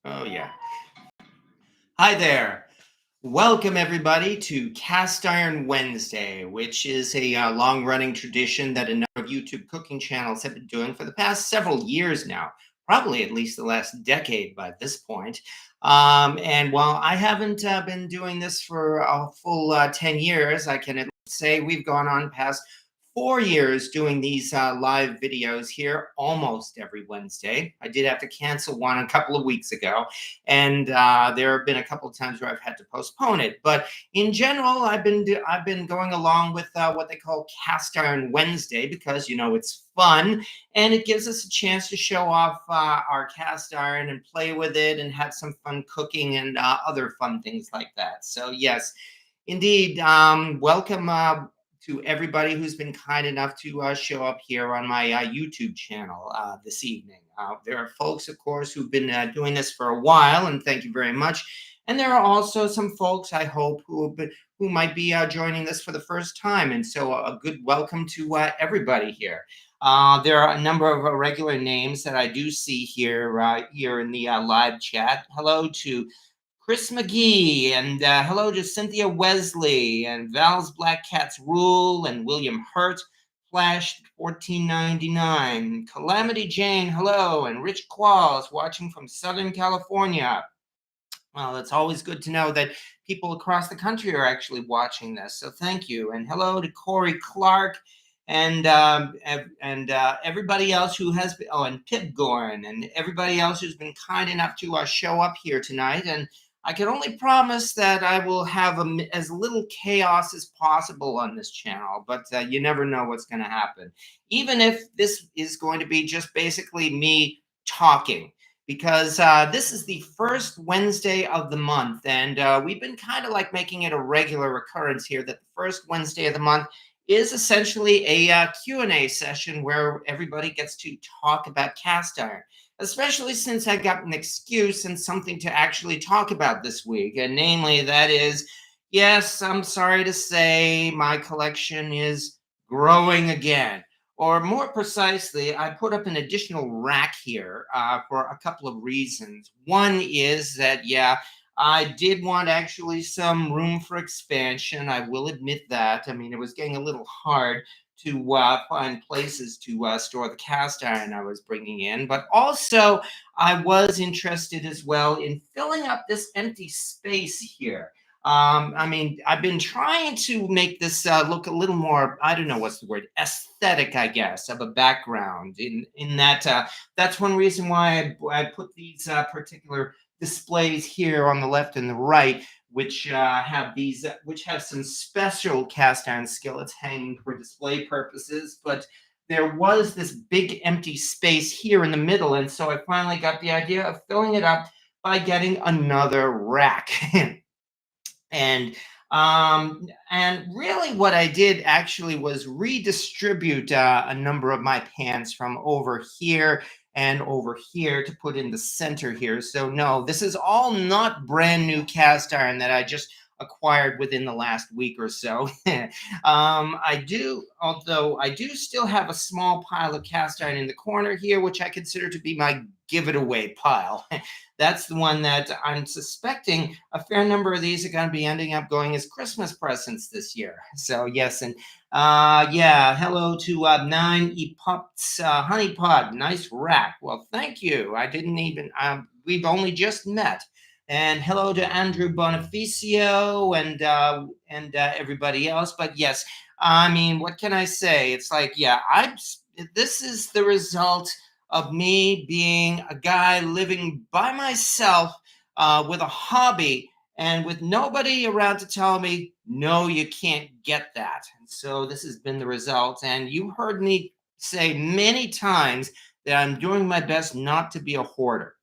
Oh, yeah. Hi there. Welcome, everybody, to Cast Iron Wednesday, which is a long running tradition that a number of YouTube cooking channels have been doing for the past several years now, probably at least the last decade by this point. And while I haven't been doing this for a full 10 years, I can at least say we've gone on past 4 years doing these live videos here almost every Wednesday. I did have to cancel one a couple of weeks ago, and there have been a couple of times where I've had to postpone it. But in general, I've been going along with what they call Cast Iron Wednesday because it's fun and it gives us a chance to show off our cast iron and play with it and have some fun cooking and other fun things like that. So yes, indeed, welcome to everybody who's been kind enough to show up here on my YouTube channel this evening. There are folks, of course, who've been doing this for a while, and thank you very much. And there are also some folks, I hope, who might be joining this for the first time. And so a good welcome to everybody here. There are a number of regular names that I do see here in the live chat. Hello to Chris McGee, and hello to Cynthia Wesley, and Val's Black Cats Rule, and William Hurt, Flash 1499, Calamity Jane, hello, and Rich Qualls watching from Southern California. Well, it's always good to know that people across the country are actually watching this, so thank you. And hello to Corey Clark, and everybody else who has been, and Pip Gorn, and everybody else who's been kind enough to show up here tonight. And I can only promise that I will have as little chaos as possible on this channel, but you never know what's going to happen. Even if this is going to be just basically me talking, because this is the first Wednesday of the month, and we've been kind of like making it a regular occurrence here that the first Wednesday of the month is essentially a Q&A session where everybody gets to talk about cast iron, especially since I got an excuse and something to actually talk about this week. And namely, that is, yes, I'm sorry to say my collection is growing again. Or more precisely, I put up an additional rack here for a couple of reasons. One is that, yeah, I did want actually some room for expansion. I will admit that. I mean, it was getting a little hard to find places to store the cast iron I was bringing in. But also, I was interested as well in filling up this empty space here. I mean, I've been trying to make this look a little more, I don't know what's the word, aesthetic, I guess, of a background. In that, that's one reason why I put these particular displays here on the left and the right, which have some special cast iron skillets hanging for display purposes. But there was this big empty space here in the middle, and so I finally got the idea of filling it up by getting another rack. And really what I did actually was redistribute a number of my pans from over here and over here to put in the center here. So no, this is all not brand new cast iron that I just acquired within the last week or so. Although I do still have a small pile of cast iron in the corner here, which I consider to be my give it away pile. That's the one that I'm suspecting a fair number of these are going to be ending up going as Christmas presents this year. So yes, and yeah, hello to 9epops honeypot, nice rack. Well, thank you. I didn't even we've only just met. And hello to Andrew Bonificio and everybody else. But yes, I mean, what can I say? It's like, yeah, this is the result of me being a guy living by myself with a hobby and with nobody around to tell me, no, you can't get that. And so this has been the result. And you heard me say many times that I'm doing my best not to be a hoarder.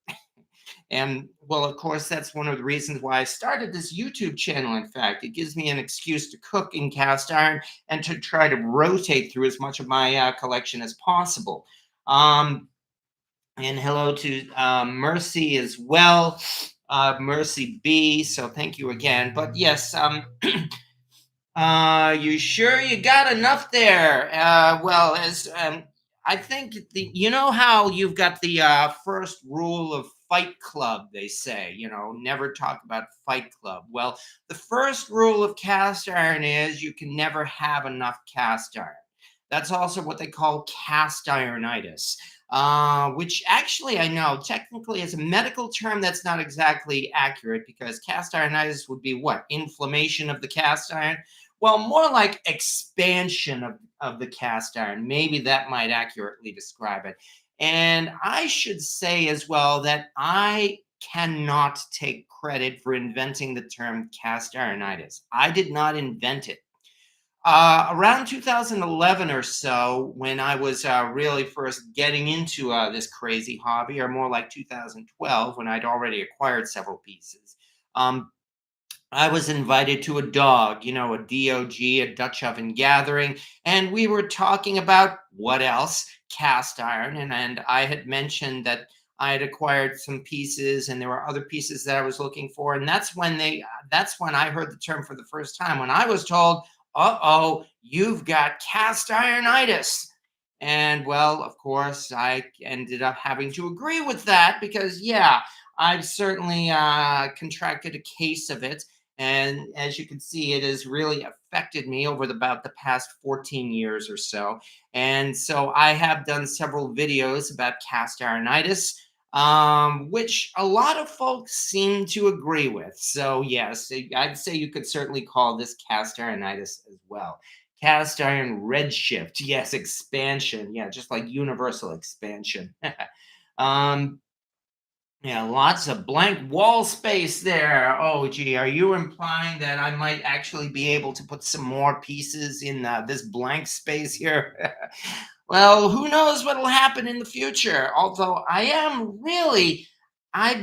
And well, of course, that's one of the reasons why I started this YouTube channel. In fact, it gives me an excuse to cook in cast iron and to try to rotate through as much of my collection as possible. And hello to Mercy as well, Mercy B. So thank you again. But yes, you sure you got enough there? Well, as I think you know how you've got the first rule of Fight Club, they say, never talk about Fight Club. Well, the first rule of cast iron is you can never have enough cast iron. That's also what they call cast ironitis, which actually I know technically is a medical term that's not exactly accurate, because cast ironitis would be what? Inflammation of the cast iron? Well, more like expansion of the cast iron. Maybe that might accurately describe it. And I should say as well that I cannot take credit for inventing the term cast ironitis. I did not invent it. Around 2011 or so, when I was really first getting into this crazy hobby, or more like 2012, when I'd already acquired several pieces, um, I was invited to a dog, a DOG, a Dutch oven gathering, and we were talking about what else? Cast iron. And I had mentioned that I had acquired some pieces and there were other pieces that I was looking for. And that's when I heard the term for the first time, when I was told, uh-oh, you've got cast ironitis. And well, of course, I ended up having to agree with that because, yeah, I've certainly contracted a case of it. And as you can see, it has really affected me over about the past 14 years or so. And so I have done several videos about cast ironitis, which a lot of folks seem to agree with. So yes, I'd say you could certainly call this cast ironitis as well. Cast iron redshift, yes, expansion, yeah, just like universal expansion. um, yeah, lots of blank wall space there. Oh, gee, are you implying that I might actually be able to put some more pieces in this blank space here? Well, who knows what will happen in the future? Although I've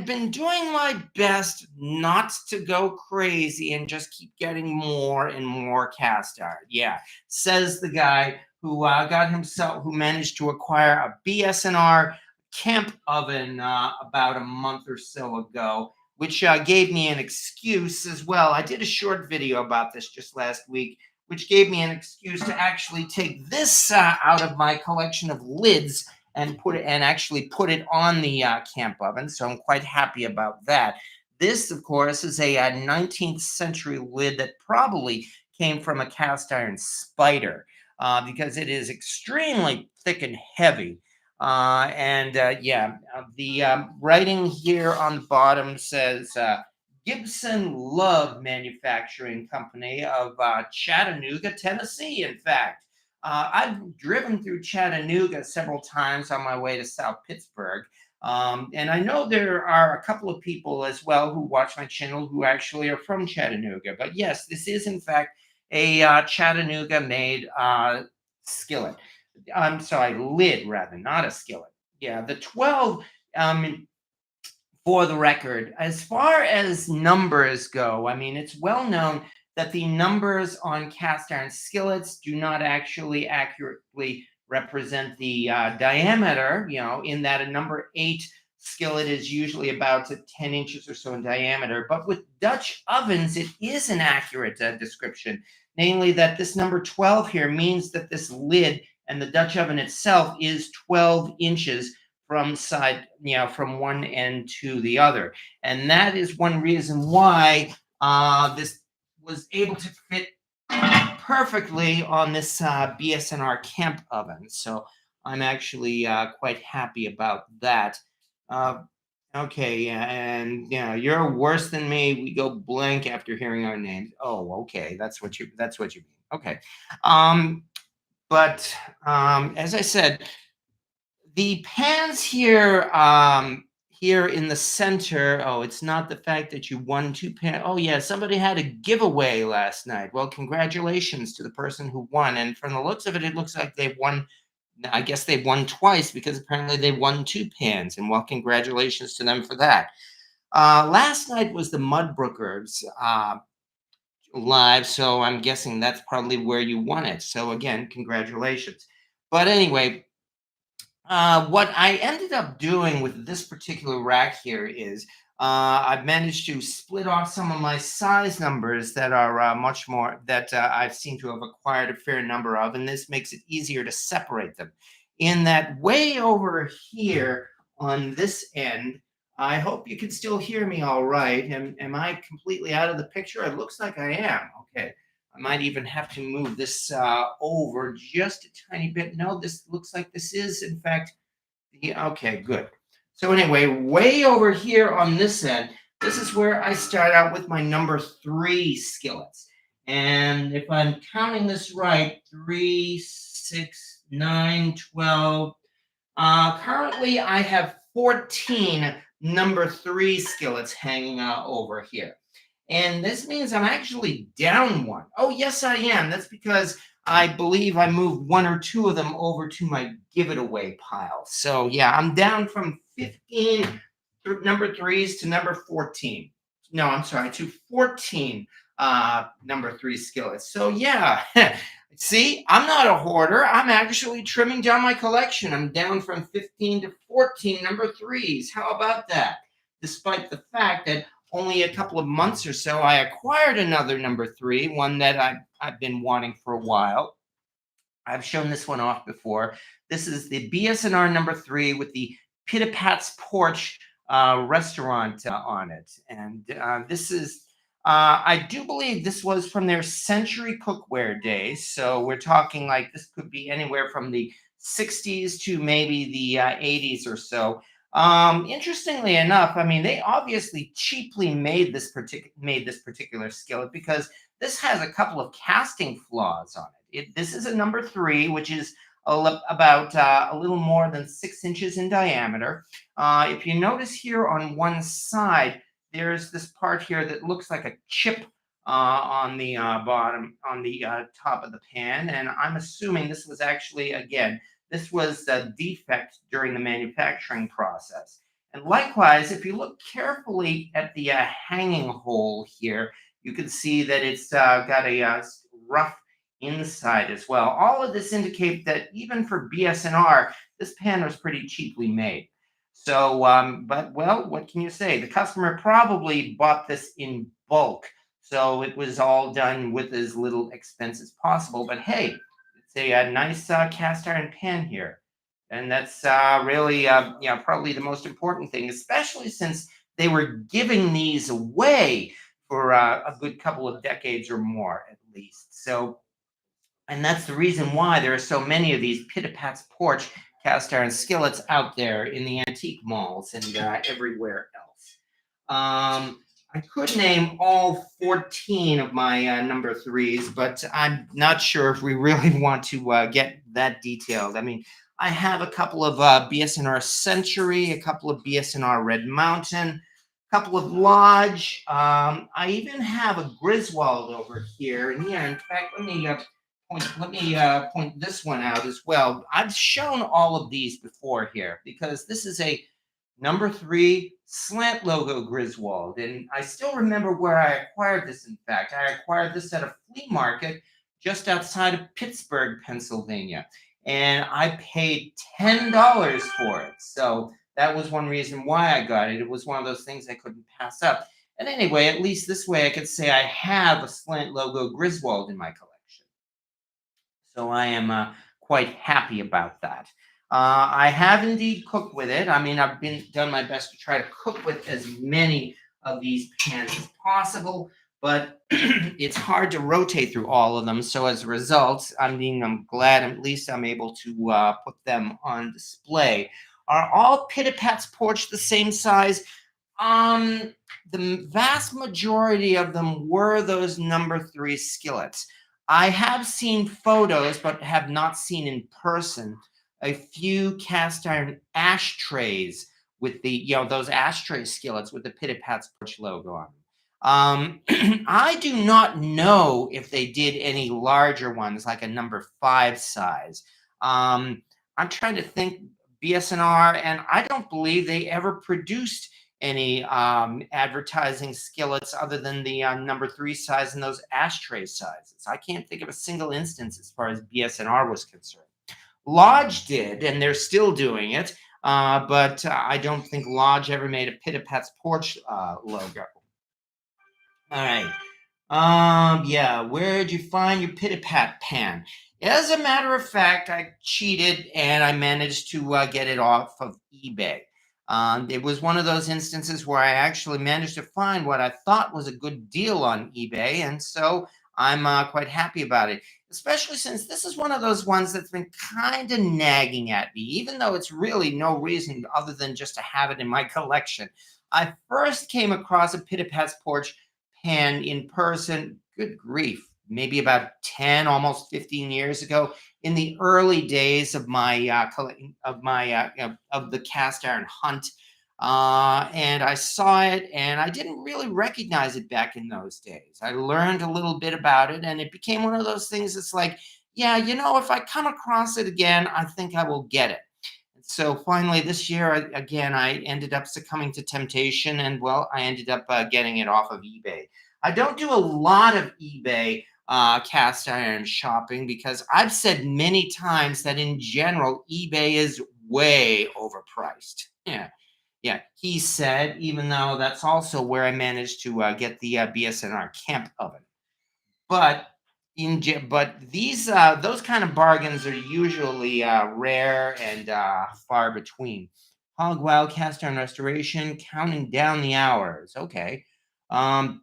been doing my best not to go crazy and just keep getting more and more cast iron. Yeah, says the guy who managed to acquire a BSNR camp oven about a month or so ago, which gave me an excuse as well. I did a short video about this just last week, which gave me an excuse to actually take this out of my collection of lids and actually put it on the camp oven. So I'm quite happy about that. This, of course, is a 19th century lid that probably came from a cast iron spider, because it is extremely thick and heavy. The writing here on the bottom says Gibson Love Manufacturing Company of Chattanooga, Tennessee. In fact, I've driven through Chattanooga several times on my way to South Pittsburgh. And I know there are a couple of people as well who watch my channel who actually are from Chattanooga. But yes, this is in fact a Chattanooga made skillet. I'm sorry, lid rather, not a skillet. Yeah, the 12, for the record, as far as numbers go, I mean, it's well known that the numbers on cast iron skillets do not actually accurately represent the diameter, in that a number 8 skillet is usually about 10 inches or so in diameter. But with Dutch ovens, it is an accurate description, namely that this number 12 here means that this lid and the Dutch oven itself is 12 inches from one end to the other. And that is one reason why this was able to fit perfectly on this BSNR camp oven. So I'm actually quite happy about that. Okay, yeah, and you're worse than me. We go blank after hearing our names. Oh, okay, that's what you mean. Okay, but as I said, the pans here in the center. Oh, it's not the fact that you won 2 pans. Oh yeah, somebody had a giveaway last night. Well, congratulations to the person who won. And from the looks of it, it looks like they've won. I guess they've won twice, because apparently they won 2 pans. And well, congratulations to them for that. Last night was the Mudbrookers live, so I'm guessing that's probably where you won it. So again, congratulations. But anyway, what I ended up doing with this particular rack here is I've managed to split off some of my size numbers that are much more that I've seemed to have acquired a fair number of, and this makes it easier to separate them. In that way over here on this end, I hope you can still hear me all right. Am I completely out of the picture? It looks like I am. Okay. I might even have to move this over just a tiny bit. No, this looks like this is, in fact, okay, good. So anyway, way over here on this end, this is where I start out with my number three skillets. And if I'm counting this right, 3, 6, 9, 12. Currently, I have 14 number three skillets hanging over here. And this means I'm actually down one. Oh, yes, I am. That's because I believe I moved one or two of them over to my give it away pile. So, yeah, I'm down from 15 number threes to number 14. No, I'm sorry, to 14 number three skillets. So, yeah, see, I'm not a hoarder. I'm actually trimming down my collection. I'm down from 15 to 14 number threes. How about that? Despite the fact that only a couple of months or so, I acquired another number three, one that I've been wanting for a while. I've shown this one off before. This is the BS&R number three with the Pita Pat's Porch restaurant on it. And this is, I do believe this was from their Century Cookware days. So we're talking like this could be anywhere from the 60s to maybe the 80s or so. Interestingly enough, I mean, they obviously cheaply made this particular skillet because this has a couple of casting flaws on it. This is a number three, which is about a little more than 6 inches in diameter. If you notice here on one side, there's this part here that looks like a chip on the bottom, on the top of the pan. And I'm assuming this was actually, again, this was a defect during the manufacturing process. And likewise, if you look carefully at the hanging hole here, you can see that it's got a rough inside as well. All of this indicate that even for BS&R, this pan was pretty cheaply made. So, but well, what can you say? The customer probably bought this in bulk, so it was all done with as little expense as possible. But hey, it's a nice cast iron pan here, and that's really, probably the most important thing, especially since they were giving these away for a good couple of decades or more at least. So, and that's the reason why there are so many of these Pita Pat's Porch cast iron skillets out there in the antique malls and everywhere else. I could name all 14 of my number threes, but I'm not sure if we really want to get that detailed. I mean, I have a couple of BS&R Century, a couple of BS&R Red Mountain, a couple of Lodge. I even have a Griswold over here. And yeah, in fact, let me point this one out as well. I've shown all of these before here because this is a number three slant logo Griswold. And I still remember where I acquired this. In fact, I acquired this at a flea market just outside of Pittsburgh, Pennsylvania. And I paid $10 for it. So that was one reason why I got it. It was one of those things I couldn't pass up. And anyway, at least this way I could say I have a slant logo Griswold in my collection. So I am quite happy about that. I have indeed cooked with it. I mean, I've done my best to try to cook with as many of these pans as possible, but it's hard to rotate through all of them. So as a result, I'm glad at least I'm able to put them on display. Are all Pita Pat's Porch the same size? The vast majority of them were those number three skillets. I have seen photos, but have not seen in person a few cast iron ashtrays with those ashtray skillets with the Pita Pat's Porch logo on them. I do not know if they did any larger ones, like a number 5 size. I'm trying to think BS&R, and I don't believe they ever produced any advertising skillets other than the number 3 size and those ashtray sizes. I can't think of a single instance as far as BS&R was concerned. Lodge did, and they're still doing it, but I don't think Lodge ever made a Pita Pat's Porch logo. All right. Yeah, where'd you find your Pita Pat pan? As a matter of fact, I cheated and I managed to get it off of eBay. It was one of those instances where I actually managed to find what I thought was a good deal on eBay, and so I'm quite happy about it. Especially since this is one of those ones that's been kind of nagging at me, even though it's really no reason other than just to have it in my collection. I first came across a Pit Pat's Porch pan in person. Good grief, maybe about 10, almost 15 years ago, in the early days of my of the cast iron hunt, and I saw it, and I didn't really recognize it back in those days. I learned a little bit about it, and it became one of those things. It's like, yeah, if I come across it again, I think I will get it. So finally, this year, again, I ended up succumbing to temptation, and well, I ended up getting it off of eBay. I don't do a lot of eBay cast iron shopping because I've said many times that in general, eBay is way overpriced. Yeah. Yeah, he said, even though that's also where I managed to get the BSNR camp oven. But but these those kind of bargains are usually rare and far between. Hog Wild cast iron restoration, counting down the hours. Okay. Um,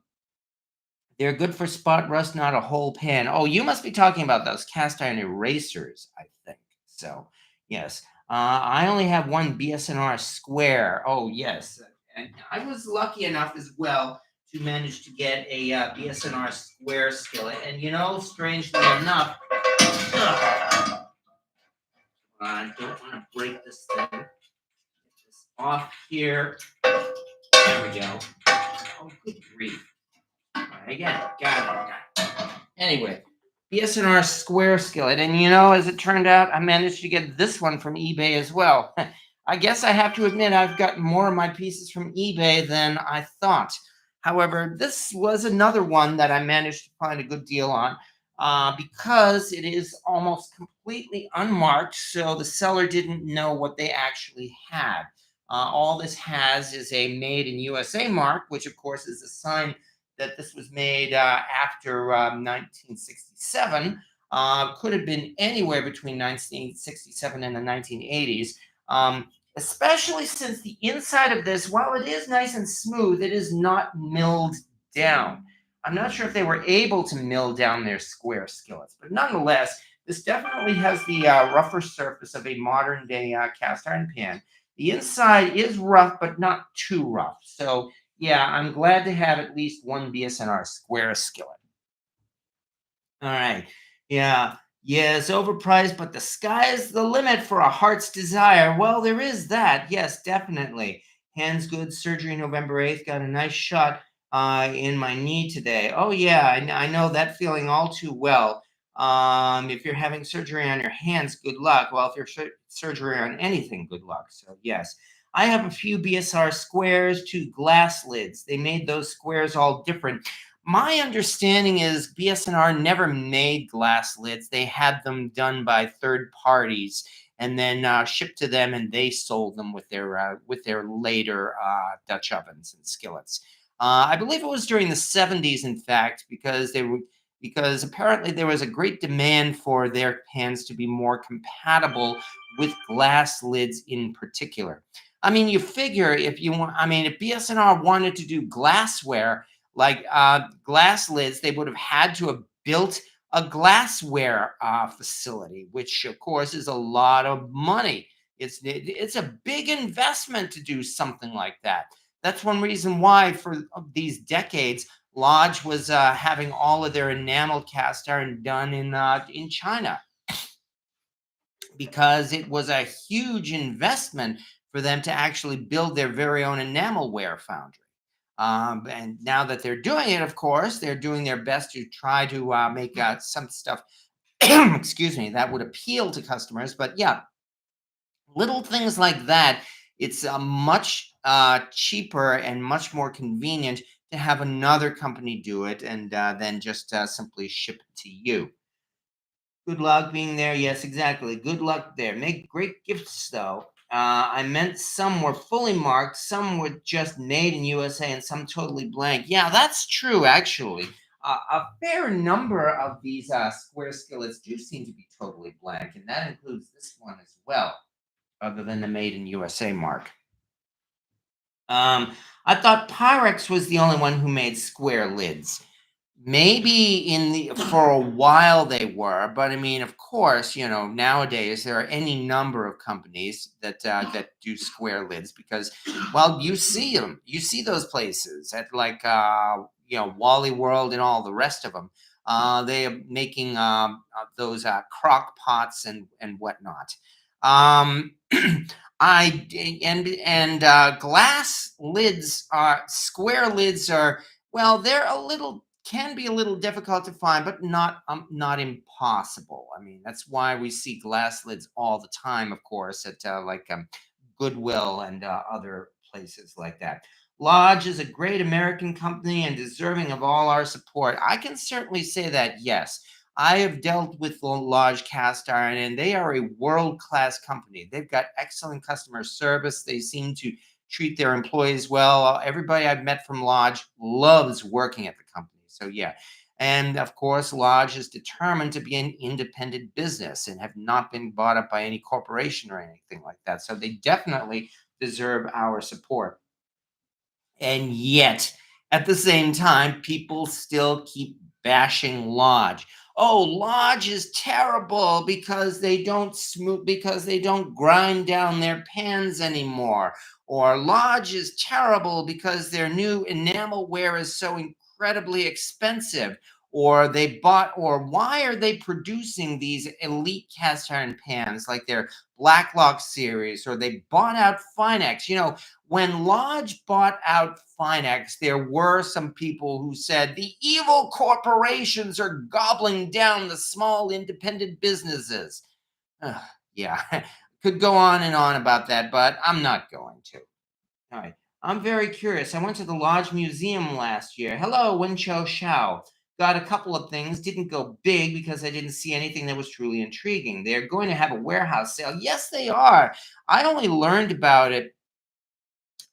they're good for spot rust, not a whole pan. Oh, you must be talking about those cast iron erasers, I think. So, yes. I only have one BSNR square. Oh, yes. And I was lucky enough as well to manage to get a BSNR square skillet. And strangely enough, I don't want to break this thing. Get this off here. There we go. Oh, good grief. Again, got it. Anyway, BSNR square skillet. And as it turned out, I managed to get this one from eBay as well. I guess I have to admit I've gotten more of my pieces from eBay than I thought. However, this was another one that I managed to find a good deal on because it is almost completely unmarked, so the seller didn't know what they actually had. All this has is a made in USA mark, which of course is a sign that this was made after 1967. Could have been anywhere between 1967 and the 1980s. Especially since the inside of this, while it is nice and smooth, it is not milled down. I'm not sure if they were able to mill down their square skillets, but nonetheless, this definitely has the rougher surface of a modern day cast iron pan. The inside is rough, but not too rough. So yeah, I'm glad to have at least one BSNR square skillet. All right. Yeah. Yeah, it's overpriced, but the sky is the limit for a heart's desire. Well, there is that. Yes, definitely. Hands good surgery November 8th. Got a nice shot in my knee today. Oh, yeah, I know that feeling all too well. If you're having surgery on your hands, good luck. Well, if you're surgery on anything, good luck. So, yes. I have a few BSR squares, two glass lids. They made those squares all different. My understanding is BSNR never made glass lids. They had them done by third parties and then shipped to them, and they sold them with their later Dutch ovens and skillets. I believe it was during the 70s, in fact, because apparently there was a great demand for their pans to be more compatible with glass lids in particular. I mean, you figure if you want, I mean, if BSNR wanted to do glassware, like glass lids, they would have had to have built a glassware facility, which of course is a lot of money. It's a big investment to do something like that. That's one reason why for these decades, Lodge was having all of their enamel cast iron done in China because it was a huge investment for them to actually build their very own enamelware foundry. And now that they're doing it, of course, they're doing their best to try to make some stuff, excuse me, that would appeal to customers. But yeah, little things like that, it's much cheaper and much more convenient to have another company do it and then just simply ship it to you. Good luck being there. Yes, exactly. Good luck there. Make great gifts, though. I meant some were fully marked, some were just made in USA, and some totally blank. Yeah, that's true, actually. A fair number of these square skillets do seem to be totally blank, and that includes this one as well, other than the made in USA mark. Um, I thought Pyrex was the only one who made square lids. Maybe for a while they were, but I mean, of course, nowadays there are any number of companies that do square lids because, well, you see them, you see those places at like Wally World and all the rest of them. They are making those crock pots and whatnot. Um, I and glass lids are square lids are well, they're a little can be a little difficult to find, but not impossible. I mean, that's why we see glass lids all the time, of course, at Goodwill and other places like that. Lodge is a great American company and deserving of all our support. I can certainly say that, yes. I have dealt with the Lodge Cast Iron, and they are a world class company. They've got excellent customer service. They seem to treat their employees well. Everybody I've met from Lodge loves working at the company. So, yeah. And of course, Lodge is determined to be an independent business and have not been bought up by any corporation or anything like that. So, they definitely deserve our support. And yet, at the same time, people still keep bashing Lodge. Oh, Lodge is terrible because they don't grind down their pans anymore. Or Lodge is terrible because their new enamelware is so incredibly expensive. Or why are they producing these elite cast iron pans like their Blacklock series, or they bought out Finex? When Lodge bought out Finex, there were some people who said the evil corporations are gobbling down the small independent businesses. Ugh, yeah, could go on and on about that, but I'm not going to. All right. I'm very curious. I went to the Lodge Museum last year. Hello, Wenchou Shao. Got a couple of things. Didn't go big because I didn't see anything that was truly intriguing. They're going to have a warehouse sale. Yes, they are. I only learned about it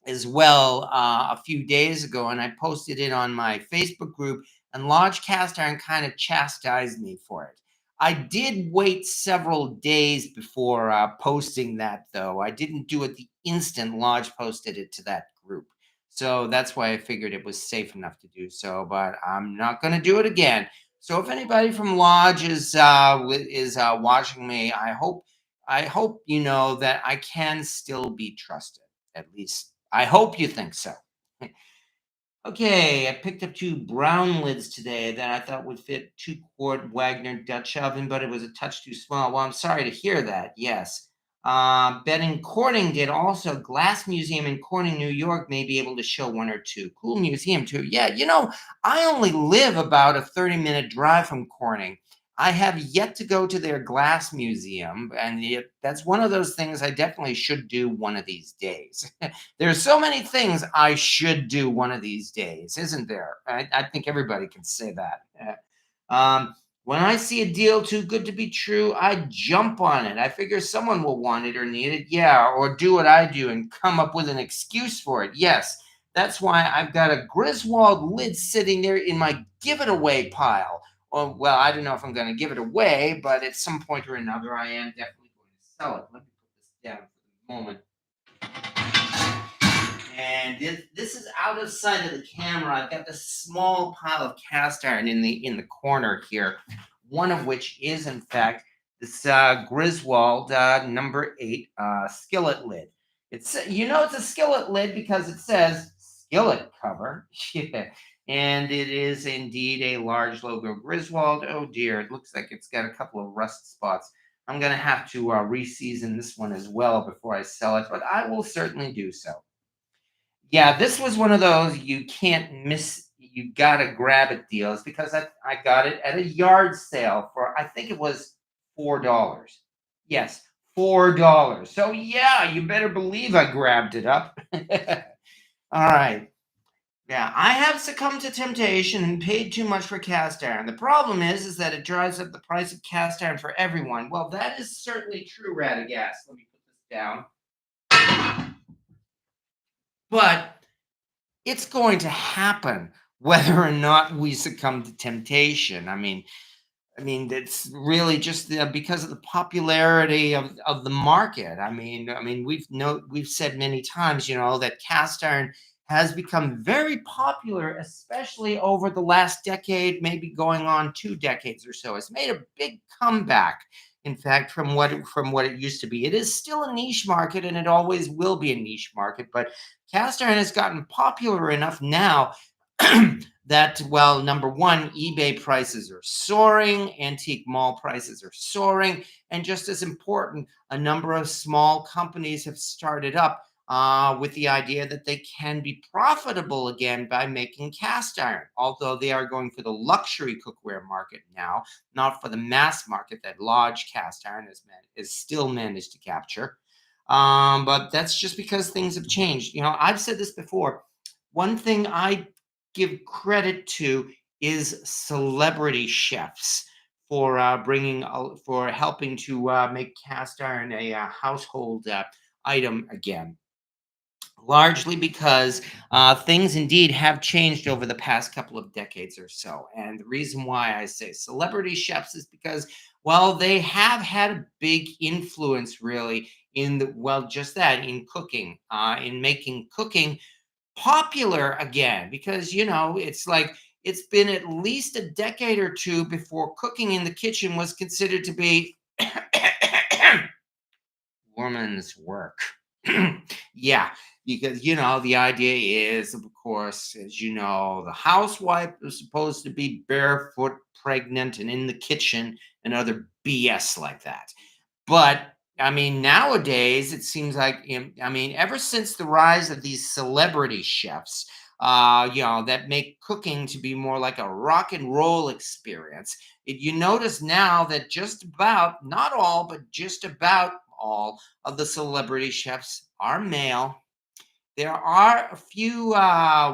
as well a few days ago, and I posted it on my Facebook group, and Lodge Cast Iron kind of chastised me for it. I did wait several days before posting that, though. I didn't do it the instant Lodge posted it to that group. So that's why I figured it was safe enough to do so, but I'm not going to do it again. So if anybody from Lodge is watching me, I hope you know that I can still be trusted. At least I hope you think so. Okay, I picked up two brown lids today that I thought would fit 2-quart Wagner Dutch oven, but it was a touch too small. Well, I'm sorry to hear that. Yes. Betting Corning did also. Glass Museum in Corning, New York may be able to show one or two. Cool museum, too. Yeah, I only live about a 30-minute drive from Corning. I have yet to go to their glass museum, and that's one of those things I definitely should do one of these days. There's so many things I should do one of these days, isn't there? I think everybody can say that. When I see a deal too good to be true, I jump on it. I figure someone will want it or need it. Yeah, or do what I do and come up with an excuse for it. Yes, that's why I've got a Griswold lid sitting there in my give it away pile. Well, I don't know if I'm going to give it away, but at some point or another, I am definitely going to sell it. Let me put this down for the moment. And this is out of sight of the camera. I've got this small pile of cast iron in the corner here, one of which is in fact this Griswold number 8 skillet lid. It's it's a skillet lid because it says skillet cover. Yeah. And it is indeed a large logo Griswold. Oh dear, it looks like it's got a couple of rust spots. I'm going to have to reseason this one as well before I sell it, but I will certainly do so. Yeah, this was one of those you can't miss. You gotta grab it deals because I got it at a yard sale for I think it was $4. Yes, $4. So yeah, you better believe I grabbed it up. All right. Yeah, I have succumbed to temptation and paid too much for cast iron. The problem is that it drives up the price of cast iron for everyone. Well, that is certainly true, Radagast. Let me put this down. But it's going to happen whether or not we succumb to temptation. I mean, I mean, it's really just because of the popularity of the market. We've said many times, that cast iron has become very popular, especially over the last decade, maybe going on 2 decades or so. It's made a big comeback. In fact, from what it used to be, it is still a niche market, and it always will be a niche market. But cast iron has gotten popular enough now that, well, number one, eBay prices are soaring, antique mall prices are soaring, and just as important, a number of small companies have started up with the idea that they can be profitable again by making cast iron, although they are going for the luxury cookware market now, not for the mass market that Lodge cast iron is still managed to capture. But that's just because things have changed. I've said this before. One thing I give credit to is celebrity chefs for helping to make cast iron a household item again. Largely because things indeed have changed over the past couple of decades or so. And the reason why I say celebrity chefs is because, well, they have had a big influence really just that, in cooking, in making cooking popular again, because it's like it's been at least a decade or two before cooking in the kitchen was considered to be woman's work. Yeah, because the idea is, of course, as you know, the housewife is supposed to be barefoot, pregnant, and in the kitchen, and other BS like that. But I mean, nowadays it seems like, ever since the rise of these celebrity chefs, that make cooking to be more like a rock and roll experience. You notice now that just about, not all, but just about all of the celebrity chefs are male. There are a few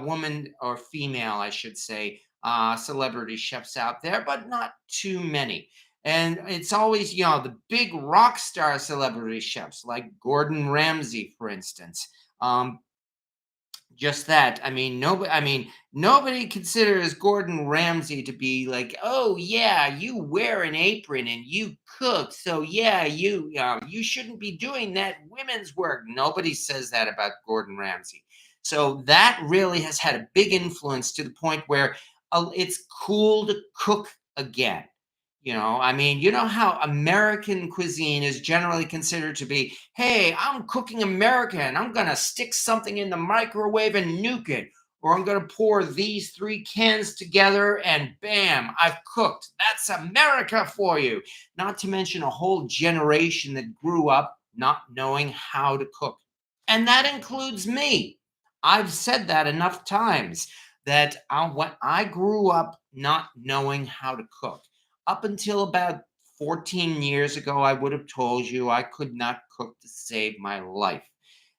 women, or female, I should say, celebrity chefs out there, but not too many. And it's always, the big rock star celebrity chefs like Gordon Ramsay, for instance. Um, just that. Nobody considers Gordon Ramsay to be like, oh yeah, you wear an apron and you cook, so yeah, you shouldn't be doing that women's work. Nobody says that about Gordon Ramsay. So that really has had a big influence to the point where it's cool to cook again. You know how American cuisine is generally considered to be, hey, I'm cooking American. I'm going to stick something in the microwave and nuke it. Or I'm going to pour these three cans together and bam, I've cooked. That's America for you. Not to mention a whole generation that grew up not knowing how to cook. And that includes me. I've said that enough times that when I grew up not knowing how to cook, up until about 14 years ago, I would have told you I could not cook to save my life.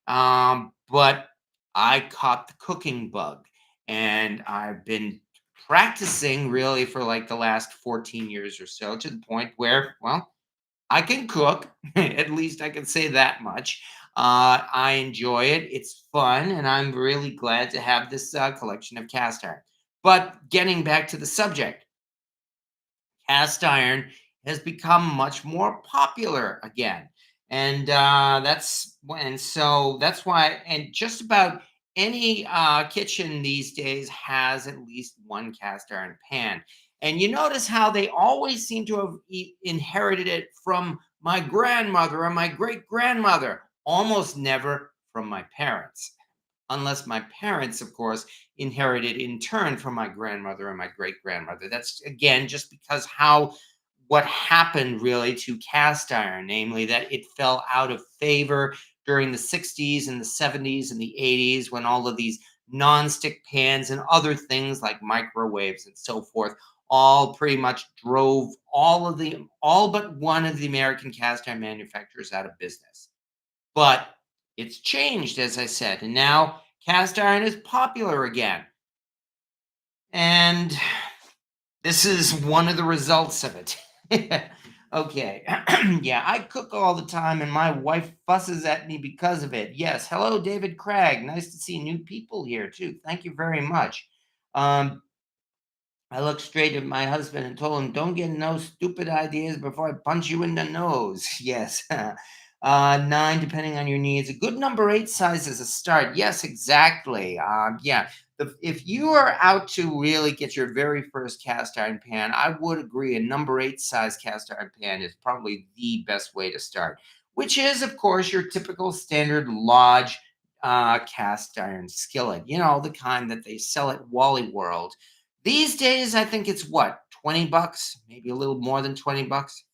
But I caught the cooking bug, and I've been practicing really for like the last 14 years or so, to the point where, well, I can cook. At least I can say that much. I enjoy it. It's fun, and I'm really glad to have this collection of cast iron. But getting back to the subject, cast iron has become much more popular again. And so that's why, and just about any kitchen these days has at least one cast iron pan. And you notice how they always seem to have inherited it from my grandmother or my great grandmother, almost never from my parents, unless my parents, of course, inherited in turn from my grandmother and my great grandmother. That's again just because how what happened really to cast iron, namely that it fell out of favor during the 60s and the 70s and the 80s, when all of these non-stick pans and other things like microwaves and so forth all pretty much drove all but one of the American cast iron manufacturers out of business. But it's changed, as I said, and now cast iron is popular again. And this is one of the results of it. Okay. Yeah, I cook all the time and my wife fusses at me because of it. Yes. Hello, David Craig. Nice to see new people here, too. Thank you very much. Um, I looked straight at my husband and told him, "Don't get no stupid ideas before I punch you in the nose." Yes. Nine, depending on your needs. A good number eight size is a start. Yes, exactly. Yeah. If you are out to really get your very first cast iron pan, I would agree a number eight size cast iron pan is probably the best way to start, which is, of course, your typical standard Lodge cast iron skillet. You know, the kind that they sell at Wally World. These days, I think it's what, 20 bucks, maybe a little more than 20 bucks.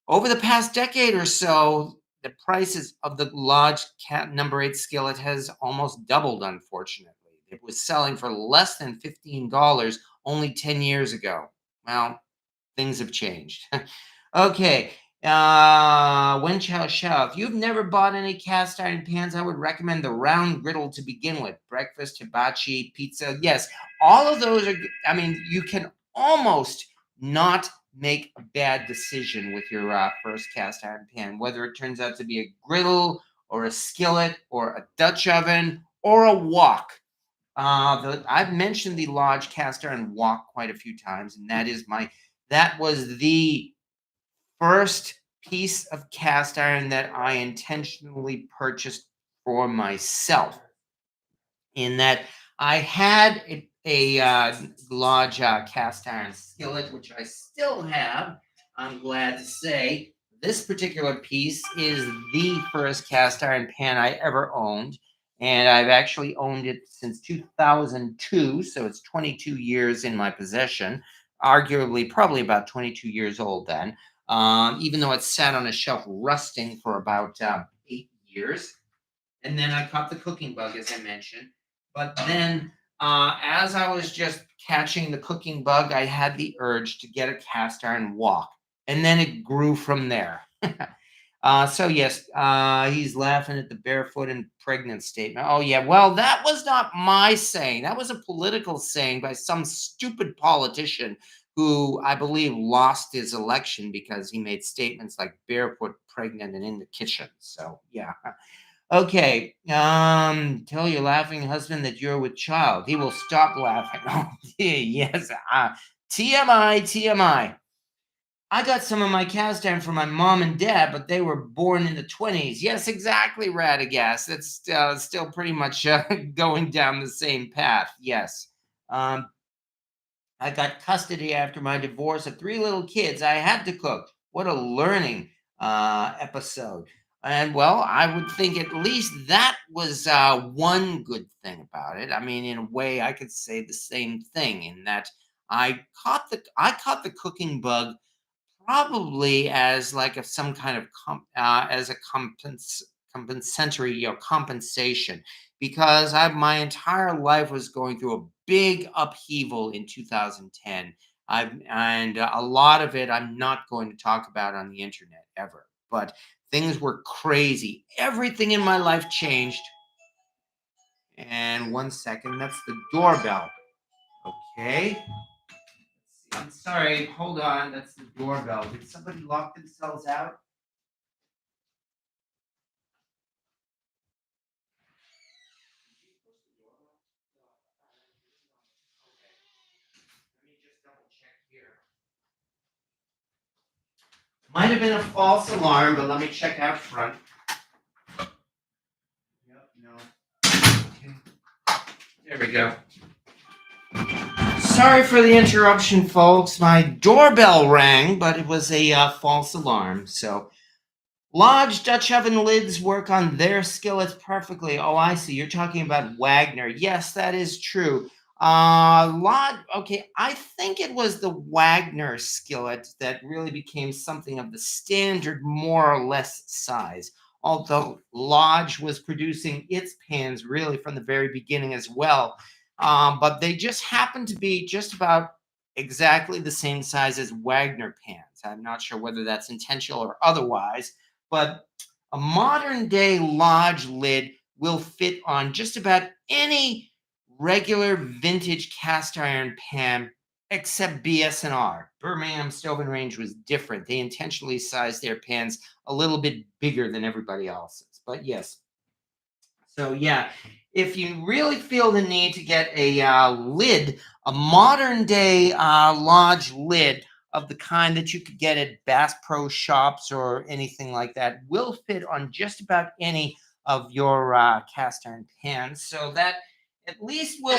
Over the past decade or so, the prices of the Lodge Cat number 8 skillet has almost doubled, unfortunately. It was selling for less than $15 only 10 years ago. Well, things have changed. Okay. Wen Chao Shao. If you've never bought any cast iron pans, I would recommend the round griddle to begin with. Breakfast, hibachi, pizza. Yes, all of those are, I mean, you can almost not make a bad decision with your first cast iron pan, whether it turns out to be a griddle or a skillet or a Dutch oven or a wok. I've mentioned the Lodge cast iron wok quite a few times, and that was the first piece of cast iron that I intentionally purchased for myself. In that I had a Lodge cast iron skillet, which I still have. I'm glad to say this particular piece is the first cast iron pan I ever owned. And I've actually owned it since 2002. So it's 22 years in my possession, arguably probably about 22 years old then, even though it sat on a shelf rusting for about 8 years. And then I caught the cooking bug, as I mentioned. But then, as I was just catching the cooking bug, I had the urge to get a cast iron wok, and then it grew from there. So yes, he's laughing at the barefoot and pregnant statement. Oh yeah, well that was not my saying. That was a political saying by some stupid politician who I believe lost his election because he made statements like barefoot, pregnant, and in the kitchen. So yeah. Okay. Tell your laughing husband that you're with child. He will stop laughing. Oh, yes. TMI, TMI. I got some of my cast iron from my mom and dad, but they were born in the 20s. Yes, exactly, Radagast. That's still pretty much going down the same path. Yes. Um, I got custody after my divorce of three little kids. I had to cook. What a learning episode. And well, I would think at least that was one good thing about it. I mean, in a way, I could say the same thing in that I caught the cooking bug probably as like some kind of as a compensatory, compensation, because my entire life was going through a big upheaval in 2010. And a lot of it I'm not going to talk about on the internet ever, but things were crazy. Everything in my life changed. And one second, that's the doorbell. Okay. I'm sorry, hold on. That's the doorbell. Did somebody lock themselves out? Let me just double check here. Might have been a false alarm, but let me check out front. Yep, no. Okay. There we go. Sorry for the interruption, folks. My doorbell rang, but it was a false alarm. So, Lodge Dutch oven lids work on their skillets perfectly. Oh, I see. You're talking about Wagner. Yes, that is true. Okay, I think it was the Wagner skillet that really became something of the standard, more or less size. Although Lodge was producing its pans really from the very beginning as well. But they just happen to be just about exactly the same size as Wagner pans. I'm not sure whether that's intentional or otherwise, but a modern day Lodge lid will fit on just about any regular vintage cast iron pan except BS&R. Birmingham Stove and Range was different. They intentionally sized their pans a little bit bigger than everybody else's. But yes. So yeah, if you really feel the need to get a lid, a modern day Lodge lid of the kind that you could get at Bass Pro Shops or anything like that, will fit on just about any of your cast iron pans. So that at least will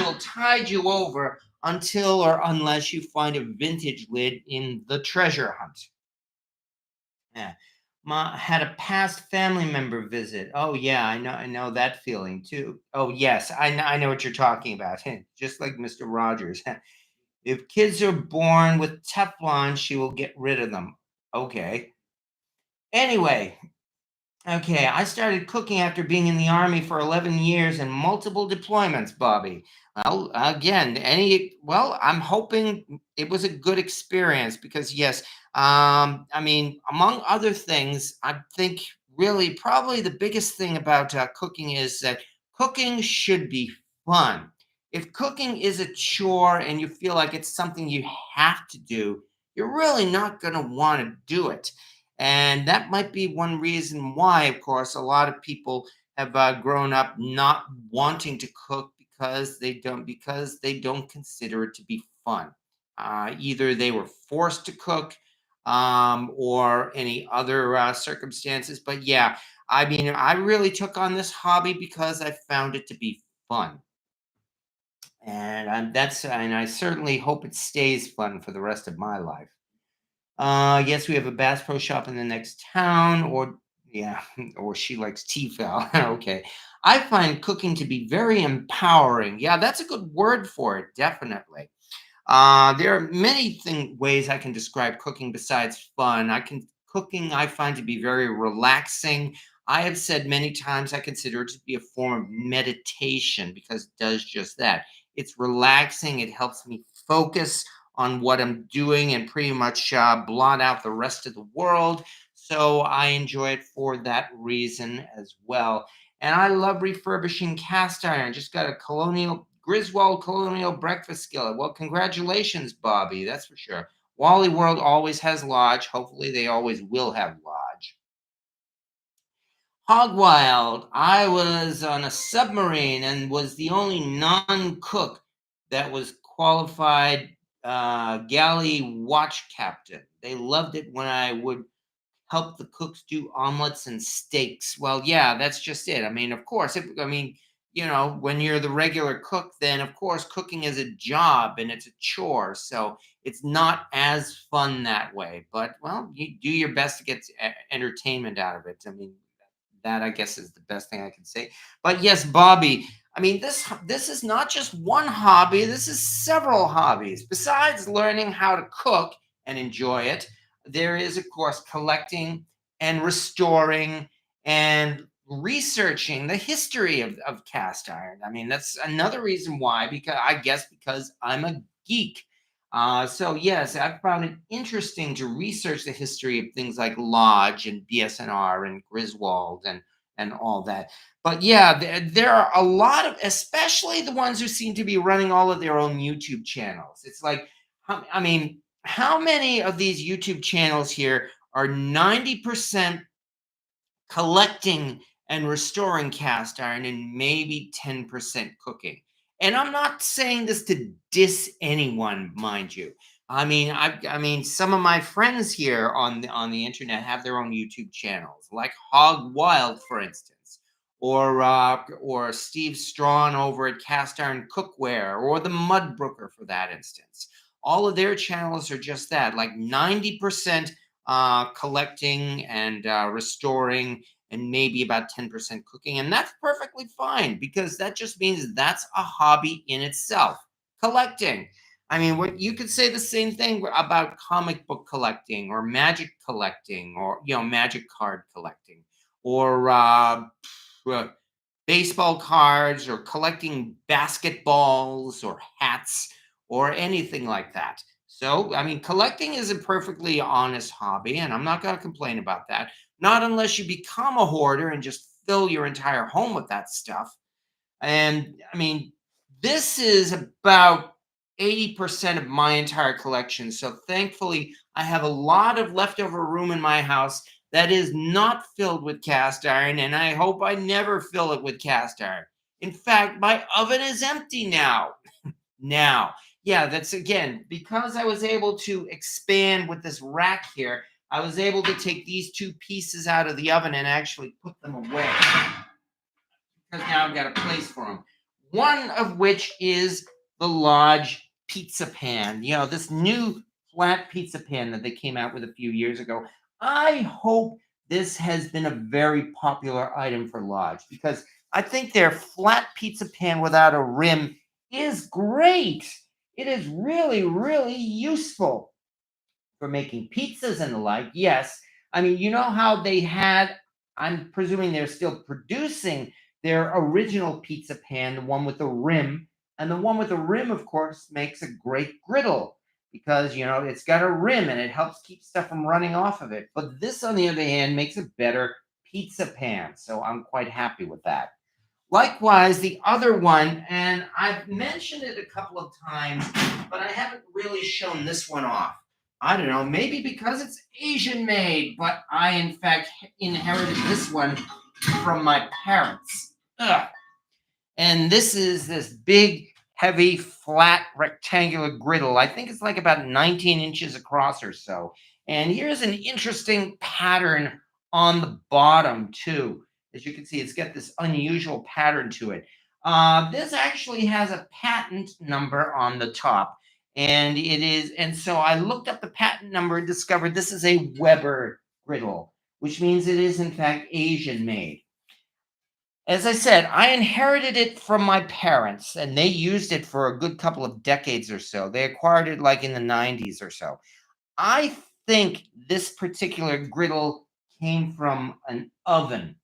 will tide you over until or unless you find a vintage lid in the treasure hunt. Yeah. Had a past family member visit. Oh yeah, I know that feeling too. Oh yes, I know what you're talking about. Just like Mr. Rogers. If kids are born with Teflon, she will get rid of them. Okay. Anyway, okay, I started cooking after being in the army for 11 years and multiple deployments, Bobby. Well, again, I'm hoping it was a good experience because, yes, I mean, among other things, I think really probably the biggest thing about cooking is that cooking should be fun. If cooking is a chore and you feel like it's something you have to do, you're really not going to want to do it. And that might be one reason why, of course, a lot of people have grown up not wanting to cook because they don't consider it to be fun. Either they were forced to cook or any other circumstances. But yeah, I mean, I really took on this hobby because I found it to be fun. And I certainly hope it stays fun for the rest of my life. Yes, we have a Bass Pro Shop in the next town, or yeah, or she likes Tefal. Okay. I find cooking to be very empowering. Yeah, that's a good word for it, definitely. There are many ways I can describe cooking besides fun. Cooking I find to be very relaxing. I have said many times I consider it to be a form of meditation because it does just that. It's relaxing. It helps me focus on what I'm doing and pretty much blot out the rest of the world. So I enjoy it for that reason as well. And I love refurbishing cast iron. Just got a Griswold Colonial breakfast skillet. Well, congratulations, Bobby. That's for sure. Wally World always has Lodge. Hopefully, they always will have Lodge. Hog Wild. I was on a submarine and was the only non-cook that was qualified galley watch captain. They loved it when I would help the cooks do omelets and steaks. Well, yeah, that's just it. I mean, of course, when you're the regular cook, then of course cooking is a job and it's a chore. So it's not as fun that way. But well, you do your best to get entertainment out of it. I mean, that I guess is the best thing I can say. But yes, Bobby, I mean this is not just one hobby, this is several hobbies. Besides learning how to cook and enjoy it, there is of course collecting and restoring and researching the history of cast iron. I mean, that's another reason why, because I'm a geek. So yes, I found it interesting to research the history of things like Lodge and BSNR and Griswold and all that. But yeah, there are a lot of, especially the ones who seem to be running all of their own YouTube channels. It's like, I mean, how many of these YouTube channels here are 90% collecting and restoring cast iron and maybe 10% cooking? And I'm not saying this to diss anyone, mind you. I mean, some of my friends here on the internet have their own YouTube channels, like Hog Wild, for instance, or Steve Strawn over at Cast Iron Cookware, or the Mudbrooker, for that instance. All of their channels are just that, like 90% collecting and restoring, and maybe about 10% cooking. And that's perfectly fine because that just means that's a hobby in itself. Collecting. I mean, what you could say the same thing about comic book collecting or magic collecting or magic card collecting or uh, baseball cards or collecting basketballs or hats or anything like that. So, I mean, collecting is a perfectly honest hobby, and I'm not going to complain about that. Not unless you become a hoarder and just fill your entire home with that stuff. And I mean, this is about 80% of my entire collection. So thankfully, I have a lot of leftover room in my house that is not filled with cast iron. And I hope I never fill it with cast iron. In fact, my oven is empty now. Now, yeah, that's again because I was able to expand with this rack here. I was able to take these two pieces out of the oven and actually put them away because now I've got a place for them. One of which is the Lodge pizza pan. You know, this new flat pizza pan that they came out with a few years ago. I hope this has been a very popular item for Lodge because I think their flat pizza pan without a rim is great. It is really, really useful for making pizzas and the like. Yes. I mean, you know how they had, I'm presuming they're still producing their original pizza pan, the one with the rim. And the one with the rim, of course, makes a great griddle because, you know, it's got a rim and it helps keep stuff from running off of it. But this, on the other hand, makes a better pizza pan. So I'm quite happy with that. Likewise, the other one, and I've mentioned it a couple of times, but I haven't really shown this one off. I don't know, maybe because it's Asian made, but I, in fact, inherited this one from my parents. Ugh. And this is this big, heavy, flat, rectangular griddle. I think it's like about 19 inches across or so. And here's an interesting pattern on the bottom, too. As you can see, it's got this unusual pattern to it. This actually has a patent number on the top. And it is, and so I looked up the patent number and discovered this is a Weber griddle, which means it is, in fact, Asian made. As I said, I inherited it from my parents, and they used it for a good couple of decades or so. They acquired it like in the 90s or so. I think this particular griddle came from an oven.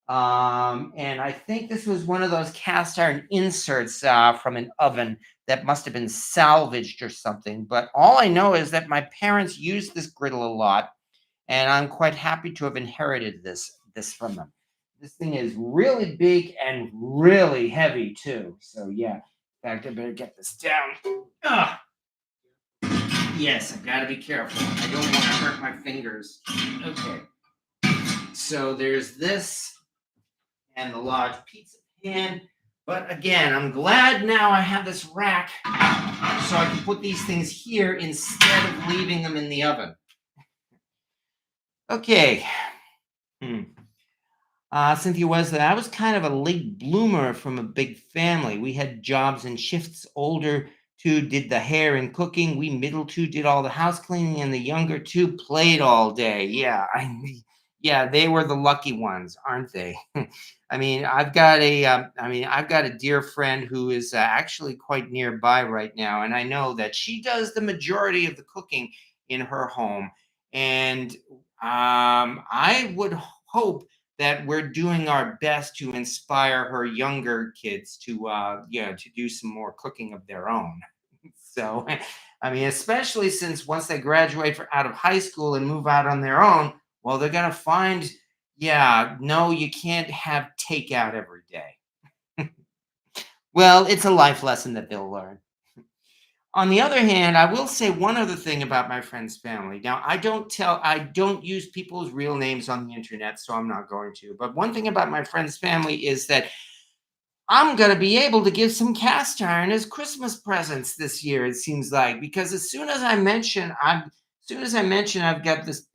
And I think this was one of those cast iron inserts from an oven that must have been salvaged or something. But all I know is that my parents used this griddle a lot, and I'm quite happy to have inherited this from them. This thing is really big and really heavy too. So yeah, in fact, I better get this down. Ugh. Yes, I've got to be careful. I don't want to hurt my fingers. Okay. So there's this and the Lodge pizza pan. But again, I'm glad now I have this rack so I can put these things here instead of leaving them in the oven. Okay. Cynthia Wesley, I was kind of a late bloomer from a big family. We had jobs and shifts. Older two did the hair and cooking. We middle two did all the house cleaning, and the younger two played all day. Yeah, they were the lucky ones, aren't they? I mean, I've got a dear friend who is actually quite nearby right now, and I know that she does the majority of the cooking in her home, and I would hope that we're doing our best to inspire her younger kids to to do some more cooking of their own. So, I mean, especially since once they graduate out of high school and move out on their own, well, they're gonna find, yeah, no, you can't have takeout every day. Well, it's a life lesson that they'll learn. On the other hand, I will say one other thing about my friend's family. Now, I don't use people's real names on the internet, so I'm not going to. But one thing about my friend's family is that I'm going to be able to give some cast iron as Christmas presents this year, it seems like, because as soon as I mention I've got this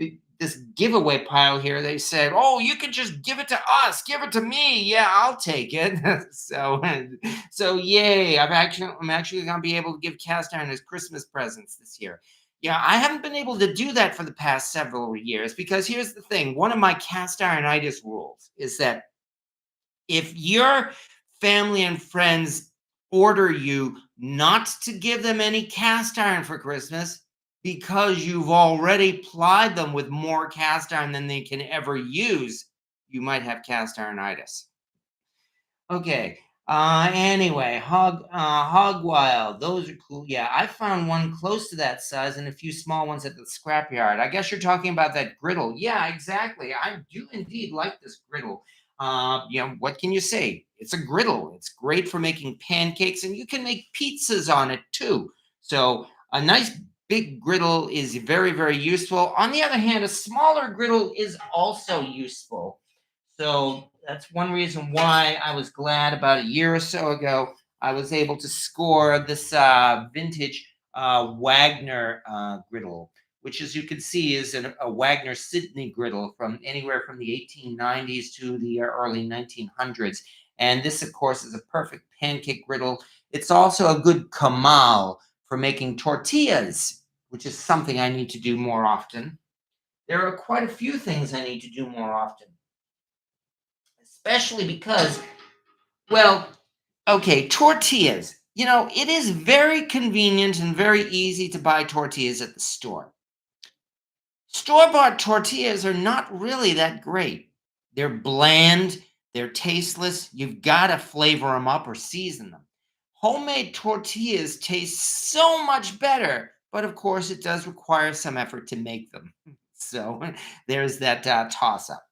giveaway pile here, they said, "Oh, you can just give it to us. Give it to me. Yeah, I'll take it." So yay! I'm actually going to be able to give cast iron as Christmas presents this year. Yeah, I haven't been able to do that for the past several years because here's the thing: one of my cast ironitis rules is that if your family and friends order you not to give them any cast iron for Christmas because you've already plied them with more cast iron than they can ever use, you might have cast ironitis. Okay. Anyway, Hog Wild. Those are cool. Yeah, I found one close to that size and a few small ones at the scrapyard. I guess you're talking about that griddle. Yeah, exactly. I do indeed like this griddle. What can you say? It's a griddle. It's great for making pancakes, and you can make pizzas on it too. So a nice big griddle is very, very useful. On the other hand, a smaller griddle is also useful. So That's one reason why I was glad about a year or so ago I was able to score this vintage Wagner griddle, which, as you can see, is a Wagner Sydney griddle from anywhere from the 1890s to the early 1900s. And this, of course, is a perfect pancake griddle. It's also a good comal for making tortillas, which is something I need to do more often. There are quite a few things I need to do more often, especially because, well, okay, tortillas. It is very convenient and very easy to buy tortillas at the store. Store-bought tortillas are not really that great. They're bland, they're tasteless. You've got to flavor them up or season them. Homemade tortillas taste so much better, but of course, it does require some effort to make them. So there's that toss-up.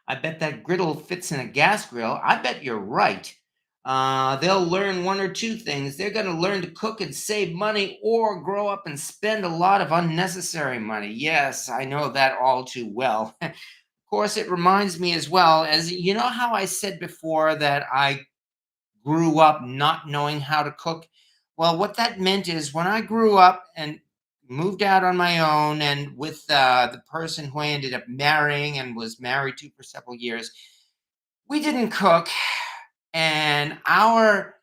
I bet that griddle fits in a gas grill. I bet you're right. They'll learn one or two things. They're going to learn to cook and save money or grow up and spend a lot of unnecessary money. Yes, I know that all too well. Of course, it reminds me as well, as you know how I said before that I grew up not knowing how to cook. Well, what that meant is when I grew up and moved out on my own and with the person who I ended up marrying and was married to for several years, we didn't cook. And our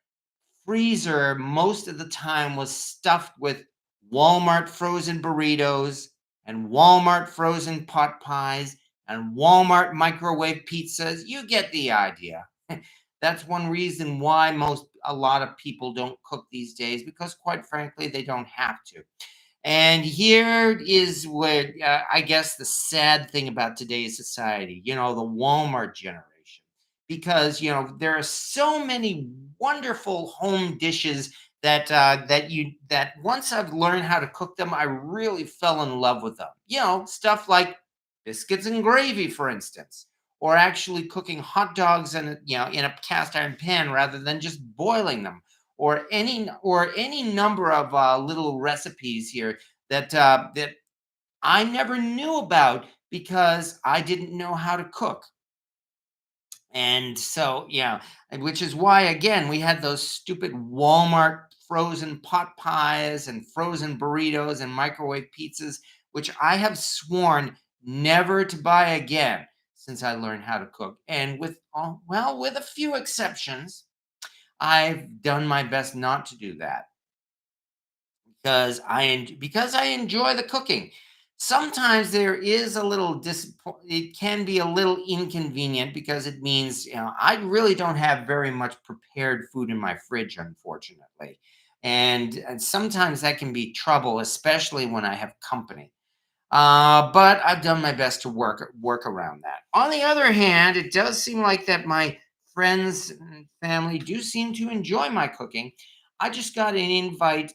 freezer most of the time was stuffed with Walmart frozen burritos and Walmart frozen pot pies and Walmart microwave pizzas. You get the idea. That's one reason why a lot of people don't cook these days, because quite frankly they don't have to. And here is what I guess the sad thing about today's society, the Walmart generation, because there are so many wonderful home dishes that once I've learned how to cook them, I really fell in love with them. Stuff like biscuits and gravy, for instance, or actually cooking hot dogs in a cast iron pan rather than just boiling them, or any number of little recipes here that I never knew about because I didn't know how to cook. And so, yeah, and which is why, again, we had those stupid Walmart frozen pot pies and frozen burritos and microwave pizzas, which I have sworn never to buy again since I learned how to cook. And with a few exceptions, I've done my best not to do that because I enjoy the cooking. Sometimes there is a little it can be a little inconvenient because it means I really don't have very much prepared food in my fridge, unfortunately, and sometimes that can be trouble, especially when I have company. But I've done my best to work around that. On the other hand, it does seem like that my friends and family do seem to enjoy my cooking. I just got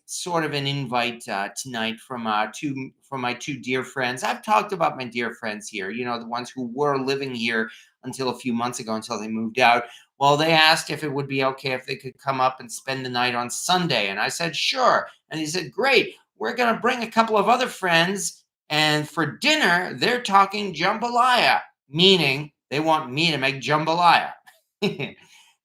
sort of an invite tonight from my two dear friends. I've talked about my dear friends here. The ones who were living here until a few months ago, until they moved out. Well, they asked if it would be okay if they could come up and spend the night on Sunday, and I said sure. And he said, "Great. We're going to bring a couple of other friends, and for dinner, they're talking jambalaya," meaning they want me to make jambalaya.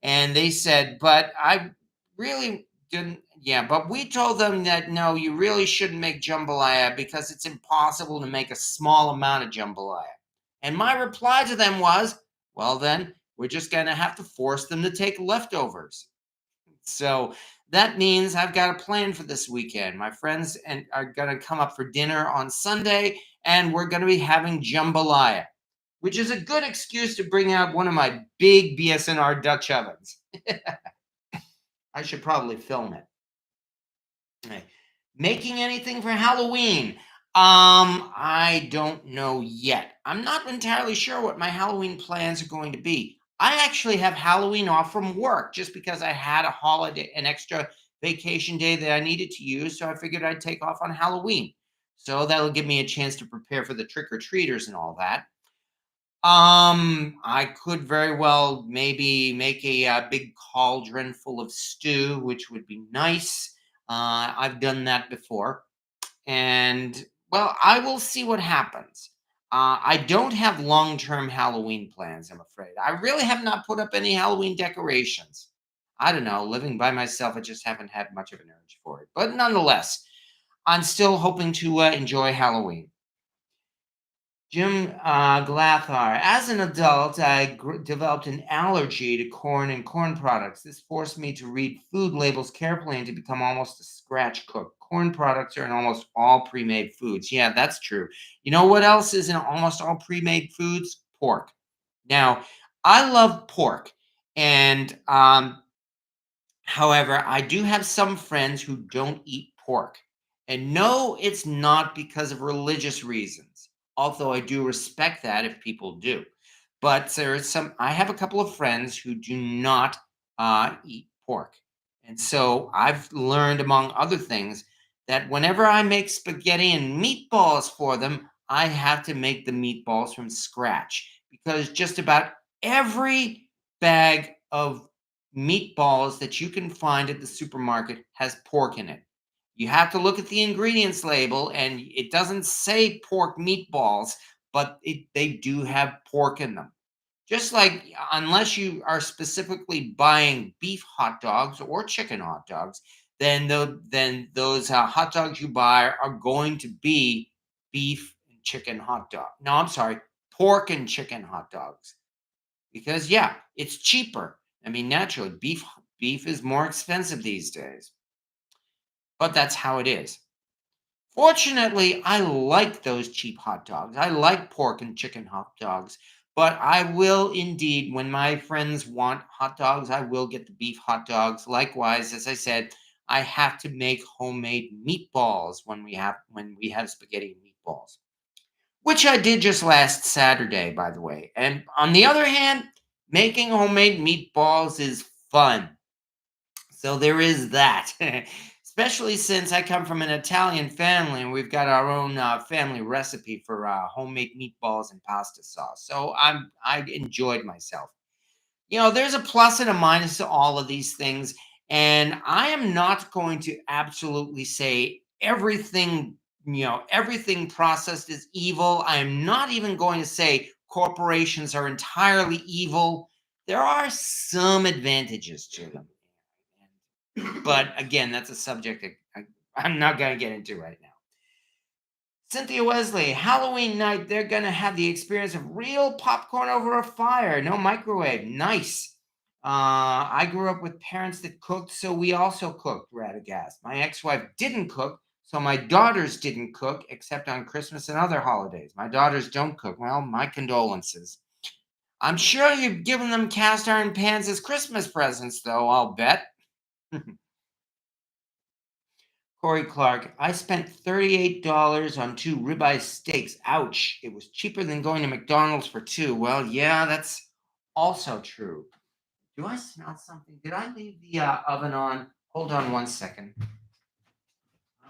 And they said, but I really didn't. Yeah, but we told them that no, you really shouldn't make jambalaya because it's impossible to make a small amount of jambalaya. And my reply to them was, well, then we're just going to have to force them to take leftovers. So that means I've got a plan for this weekend. My friends are going to come up for dinner on Sunday, and we're going to be having jambalaya, which is a good excuse to bring out one of my big BSNR Dutch ovens. I should probably film it. Right. Making anything for Halloween? I don't know yet. I'm not entirely sure what my Halloween plans are going to be. I actually have Halloween off from work just because I had an extra vacation day that I needed to use, so I figured I'd take off on Halloween. So that'll give me a chance to prepare for the trick-or-treaters and all that. I could very well maybe make a big cauldron full of stew, which would be nice. I've done that before. And well, I will see what happens. I don't have long-term Halloween plans, I'm afraid. I really have not put up any Halloween decorations. I don't know, living by myself, I just haven't had much of an urge for it. But nonetheless, I'm still hoping to enjoy Halloween. Jim Glathar. As an adult, I developed an allergy to corn and corn products. This forced me to read food labels carefully and to become almost a scratch cook. Corn products are in almost all pre made foods. Yeah, that's true. You know what else is in almost all pre made foods? Pork. Now, I love pork. And however, I do have some friends who don't eat pork. And no, it's not because of religious reasons, although I do respect that if people do. But I have a couple of friends who do not eat pork. And so I've learned, among other things, that whenever I make spaghetti and meatballs for them, I have to make the meatballs from scratch because just about every bag of meatballs that you can find at the supermarket has pork in it. You have to look at the ingredients label, and it doesn't say pork meatballs, but they do have pork in them. Just like unless you are specifically buying beef hot dogs or chicken hot dogs, then those hot dogs you buy are going to be beef and chicken hot dog. No, I'm sorry, pork and chicken hot dogs because yeah, it's cheaper. I mean, naturally, beef is more expensive these days, but that's how it is. Fortunately, I like those cheap hot dogs. I like pork and chicken hot dogs, but I will indeed, when my friends want hot dogs, I will get the beef hot dogs. Likewise, as I said, I have to make homemade meatballs when we have spaghetti and meatballs, which I did just last Saturday, by the way. And on the other hand, making homemade meatballs is fun. So there is that. Especially since I come from an Italian family and we've got our own family recipe for homemade meatballs and pasta sauce. So I enjoyed myself. There's a plus and a minus to all of these things, and I am not going to absolutely say everything processed is evil. I am not even going to say corporations are entirely evil. There are some advantages to them. But again, that's a subject I'm not going to get into right now. Cynthia Wesley, Halloween night, they're going to have the experience of real popcorn over a fire. No microwave. Nice. I grew up with parents that cooked, so we also cooked, Radagast. My ex-wife didn't cook, so my daughters didn't cook, except on Christmas and other holidays. My daughters don't cook. Well, my condolences. I'm sure you've given them cast iron pans as Christmas presents, though, I'll bet. Corey Clark, I spent $38 on two ribeye steaks. Ouch. It was cheaper than going to McDonald's for two. Well, yeah, that's also true. Do I smell something? Did I leave the oven on? Hold on one second.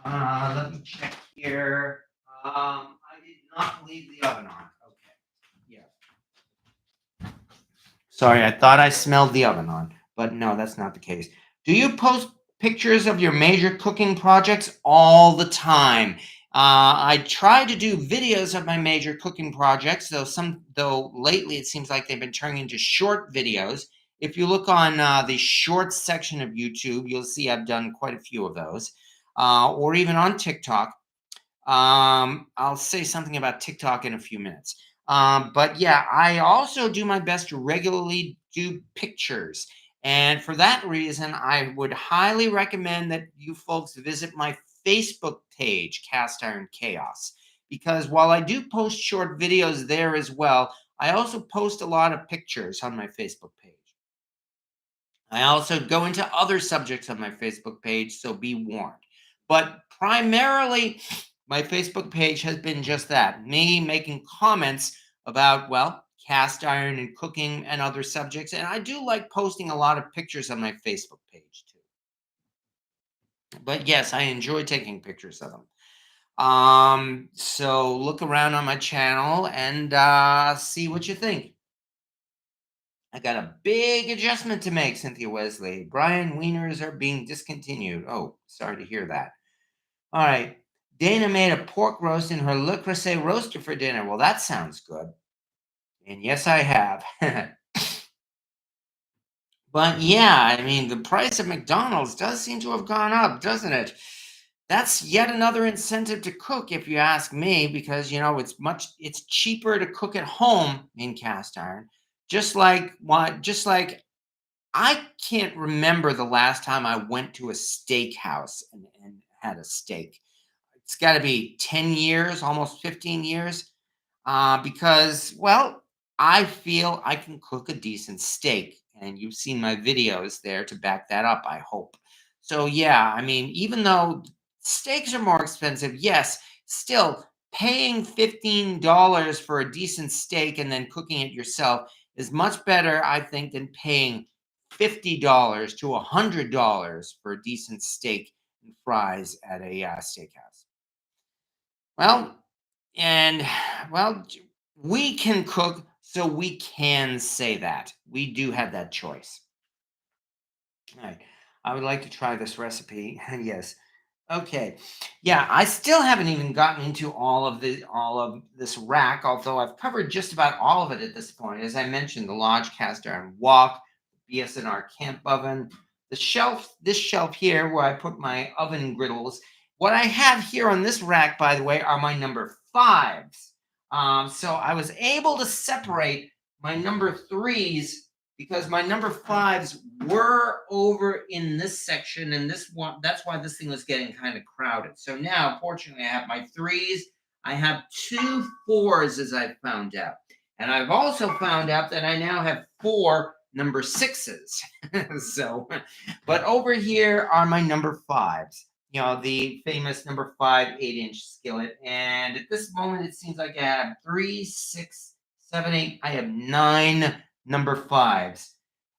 Let me check here. I did not leave the oven on. Okay. Yeah. Sorry, I thought I smelled the oven on, but no, that's not the case. Do you post pictures of your major cooking projects all the time? I try to do videos of my major cooking projects, though lately it seems like they've been turning into short videos. If you look on the shorts section of YouTube, you'll see I've done quite a few of those, or even on TikTok. I'll say something about TikTok in a few minutes. But yeah, I also do my best to regularly do pictures. And for that reason, I would highly recommend that you folks visit my Facebook page, Cast Iron Chaos. Because while I do post short videos there as well, I also post a lot of pictures on my Facebook page. I also go into other subjects on my Facebook page, so be warned. But primarily, my Facebook page has been just that, me making comments about, well, cast iron and cooking and other subjects. And I do like posting a lot of pictures on my Facebook page too. But yes, I enjoy taking pictures of them. So look around on my channel and see what you think. I got a big adjustment to make, Cynthia Wesley. Brian Wieners are being discontinued. Oh, sorry to hear that. All right. Dana made a pork roast in her Le Creuset roaster for dinner. Well, that sounds good. And yes, I have. But yeah, I mean, the price of McDonald's does seem to have gone up, doesn't it? That's yet another incentive to cook, if you ask me, because it's cheaper to cook at home in cast iron. Just like I can't remember the last time I went to a steakhouse and had a steak. It's got to be 10 years, almost 15 years, because, well, I feel I can cook a decent steak. And you've seen my videos there to back that up, I hope. So, yeah, I mean, even though steaks are more expensive, yes, still paying $15 for a decent steak and then cooking it yourself is much better, I think, than paying $50 to $100 for a decent steak and fries at a steakhouse. Well, and well, we can cook, so we can say that. We do have that choice. All right. I would like to try this recipe. Yes. Okay. Yeah, I still haven't even gotten into all of this rack, although I've covered just about all of it at this point. As I mentioned, the Lodge cast iron wok, BSNR camp oven, this shelf here where I put my oven griddles. What I have here on this rack, by the way, are my number fives. So I was able to separate my number threes because my number fives were over in this section, and this one, that's why this thing was getting kind of crowded. So now, fortunately, I have my threes. I have two fours, as I found out. And I've also found out that I now have four number sixes. So, but over here are my number fives. The famous number 5 8-inch skillet. And at this moment, it seems like I have 3, 6, 7, 8. I have 9 number fives.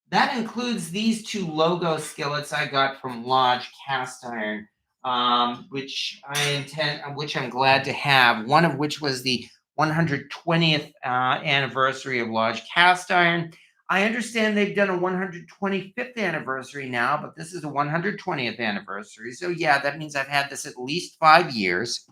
That includes these two logo skillets I got from Lodge Cast Iron, which I'm glad to have. One of which was the 120th anniversary of Lodge Cast Iron. I understand they've done a 125th anniversary now, but this is a 120th anniversary. So yeah, that means I've had this at least 5 years.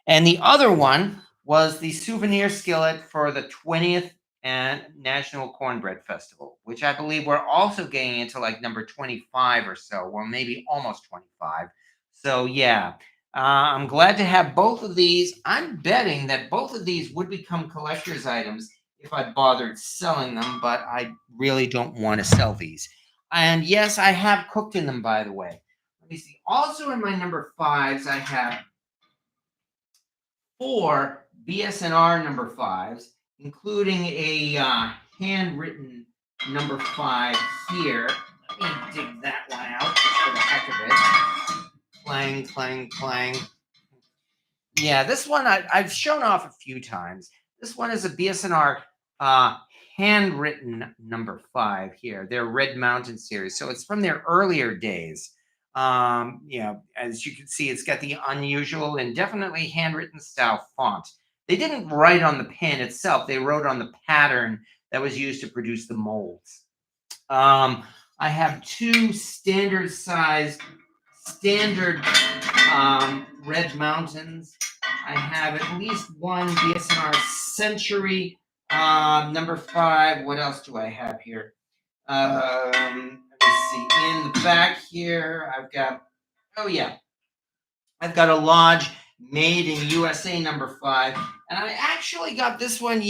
And the other one was the souvenir skillet for the 20th and National Cornbread Festival, which I believe we're also getting into like number 25 or so, or maybe almost 25. So yeah, I'm glad to have both of these. I'm betting that both of these would become collector's items if I bothered selling them, but I really don't want to sell these. And yes, I have cooked in them, by the way. Let me see. Also in my number fives, I have 4 BSNR number fives, including a handwritten number 5 here. Let me dig that one out just for the heck of it. Clang, clang, clang. Yeah, this one I've shown off a few times. This one is a BSNR handwritten number 5 here. Their Red Mountain series. So it's from their earlier days. As you can see, it's got the unusual and definitely handwritten style font. They didn't write on the pen itself. They wrote on the pattern that was used to produce the molds. I have 2 standard Red Mountains. I have at least one BSNR Century number 5. What else do I have here? Let me see. In the back here, I've got a Lodge Made in USA number 5. And I actually got this one,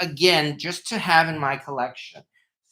again, just to have in my collection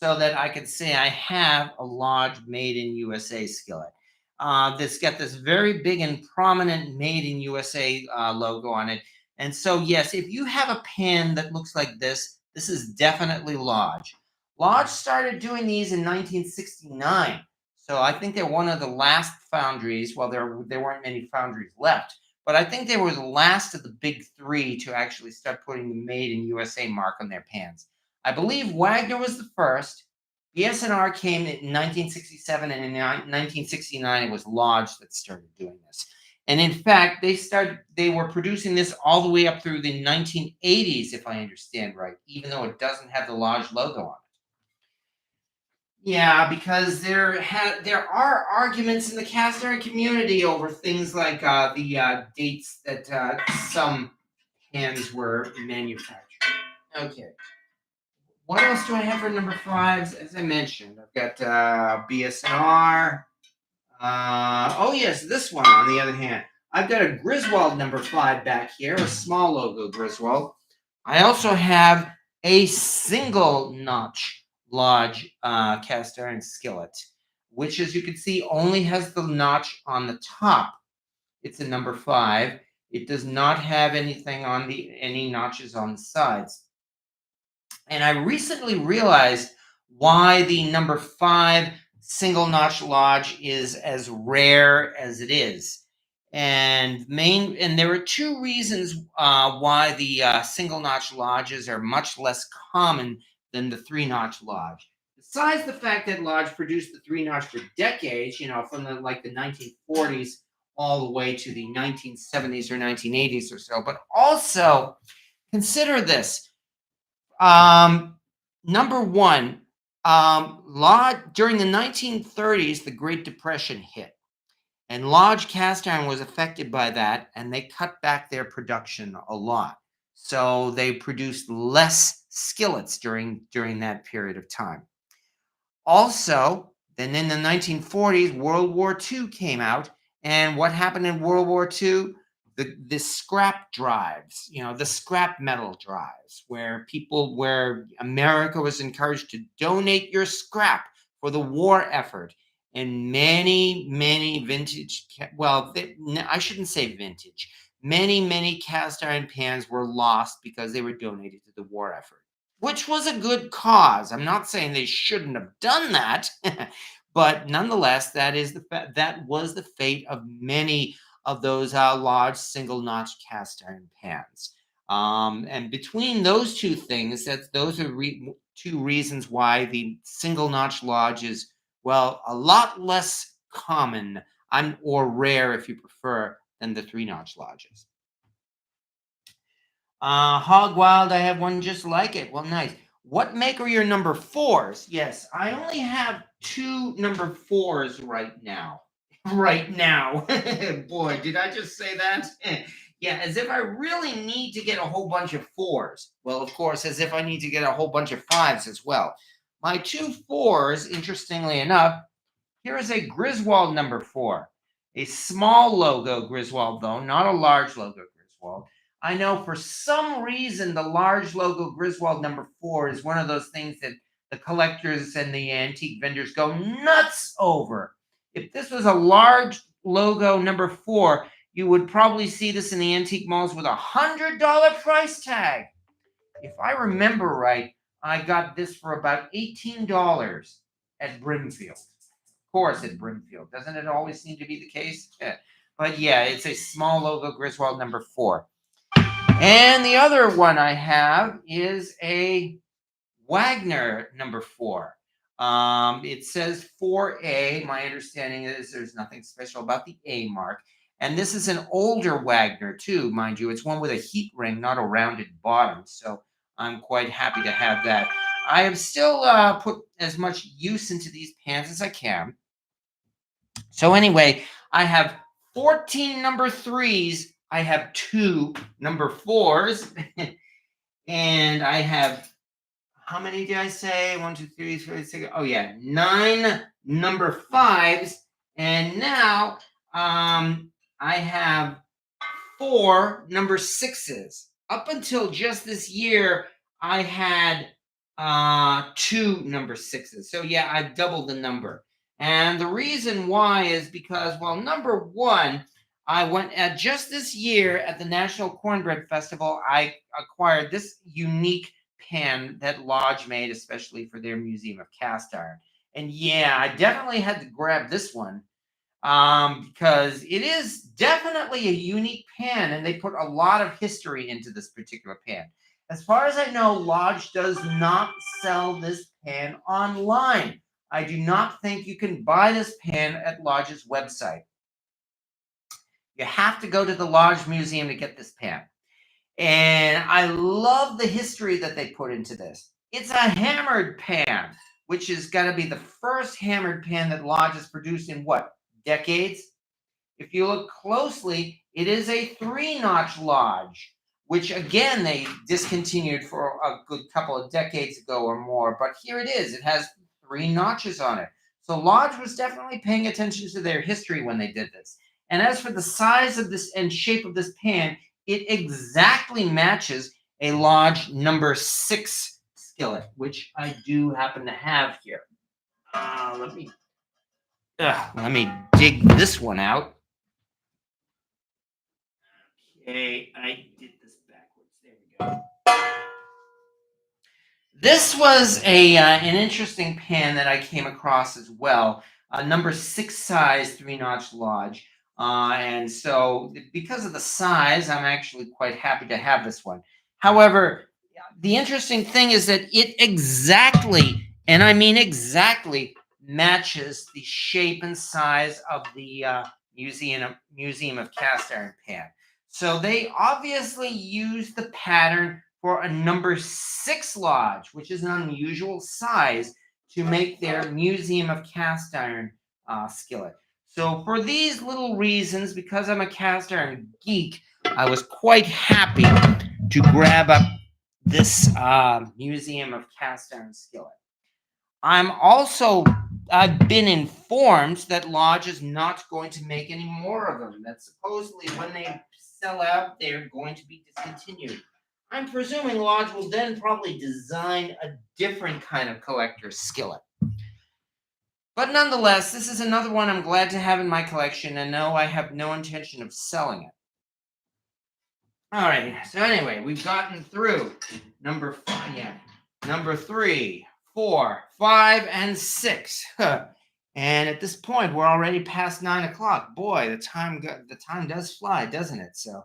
so that I could say I have a Lodge Made in USA skillet. That's got this very big and prominent Made in USA logo on it. And so, yes, if you have a pan that looks like this is definitely Lodge. Lodge started doing these in 1969. So I think they're one of the last foundries. Well, there weren't many foundries left, but I think they were the last of the big 3 to actually start putting the Made in USA mark on their pans. I believe Wagner was the first. BSNR came in 1967, and in 1969 it was Lodge that started doing this. And in fact, they were producing this all the way up through the 1980s, if I understand right, even though it doesn't have the Lodge logo on it. Yeah, because there are arguments in the cast iron community over things like the dates that some pans were manufactured. Okay. What else do I have for number fives? As I mentioned, I've got BSNR. Oh yes, this one. On the other hand, I've got a Griswold number 5 back here, a small logo Griswold. I also have a single notch Lodge cast iron skillet, which, as you can see, only has the notch on the top. It's a number 5. It does not have anything on any notches on the sides. And I recently realized why the number 5 single notch Lodge is as rare as it is. And there are two reasons why the single notch Lodges are much less common than the 3-notch Lodge. Besides the fact that Lodge produced the 3-notch for decades, from the 1940s all the way to the 1970s or 1980s or so, but also consider this. Number one, Lodge, during the 1930s, the Great Depression hit, and Lodge cast iron was affected by that, and they cut back their production a lot. So they produced less skillets during that period of time. Also, then in the 1940s, World War II came out, and what happened in World War II? The scrap drives, the scrap metal drives, where America was encouraged to donate your scrap for the war effort. And many vintage, I shouldn't say vintage, many cast iron pans were lost because they were donated to the war effort, which was a good cause. I'm not saying they shouldn't have done that, but nonetheless, that was the fate of many of those Lodge single notch cast iron pans. And between those two things, those are two reasons why the single notch Lodge is, well, a lot less common, or rare if you prefer, than the 3-notch Lodges. Hog Wild, I have one just like it. Well, nice. What make are your number 4s? Yes, I only have 2 number 4s right now. Right now. Boy, did I just say that? Yeah, as if I really need to get a whole bunch of 4s. Well, of course, as if I need to get a whole bunch of 5s as well. My 2 4s, interestingly enough, here is a Griswold number 4. A small logo Griswold, though, not a large logo Griswold. I know for some reason the large logo Griswold number 4 is one of those things that the collectors and the antique vendors go nuts over. If this was a large logo number 4, you would probably see this in the antique malls with a $100 price tag. If I remember right, I got this for about $18 at Brimfield. Of course, at Brimfield. Doesn't it always seem to be the case? Yeah. But yeah, it's a small logo Griswold number 4. And the other one I have is a Wagner number 4. It says 4A. My understanding is there's nothing special about the A mark. And this is an older Wagner too, mind you. It's one with a heat ring, not a rounded bottom. So I'm quite happy to have that. I have still put as much use into these pans as I can. So anyway, I have 14 number 3s. I have 2 number 4s. And I have, how many did I say? 1, 2, 3, 4, 6. Oh yeah, 9 number 5s. And now I have 4 number 6s. Up until just this year, I had 2 number 6s. So yeah, I've doubled the number. And the reason why is because, well, number 1, I went just this year at the National Cornbread Festival. I acquired this unique pan that Lodge made, especially for their Museum of Cast Iron. And yeah, I definitely had to grab this one because it is definitely a unique pan, and they put a lot of history into this particular pan. As far as I know, Lodge does not sell this pan online. I do not think you can buy this pan at Lodge's website. You have to go to the Lodge Museum to get this pan. And I love the history that they put into this. It's a hammered pan, which has got to be the first hammered pan that Lodge has produced in what, decades? If you look closely, it is a 3-notch Lodge, which again they discontinued for a good couple of decades ago or more. But here it is. It has 3 notches on it. So Lodge was definitely paying attention to their history when they did this. And as for the size of this and shape of this pan, it exactly matches a Lodge number 6 skillet, which I do happen to have here. Let me dig this one out. Okay, I did this backwards. There we go. This was an interesting pan that I came across as well. A number 6 size 3-notch Lodge. And so because of the size, I'm actually quite happy to have this one. However, the interesting thing is that it exactly, and I mean exactly, matches the shape and size of the Museum of Cast Iron pan. So they obviously used the pattern for a number 6 Lodge, which is an unusual size, to make their Museum of Cast Iron skillet. So for these little reasons, because I'm a cast iron geek, I was quite happy to grab up this Museum of Cast Iron skillet. I've been informed that Lodge is not going to make any more of them. That supposedly when they sell out, they're going to be discontinued. I'm presuming Lodge will then probably design a different kind of collector's skillet. But nonetheless, this is another one I'm glad to have in my collection, and no, I have no intention of selling it. All right, so anyway, we've gotten through number 3, 4, 5, and 6. And at this point, we're already past 9 o'clock. Boy, the time does fly, doesn't it? So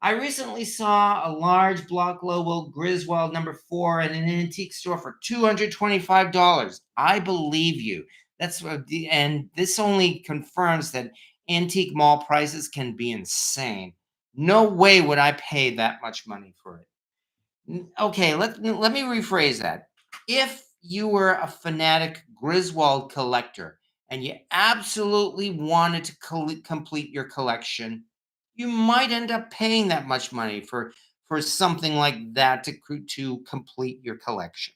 I recently saw a large block global Griswold number 4 in an antique store for $225. I believe you. And this only confirms that antique mall prices can be insane. No way would I pay that much money for it. Okay, let me rephrase that. If you were a fanatic Griswold collector and you absolutely wanted to complete your collection, you might end up paying that much money for something like that to complete your collection.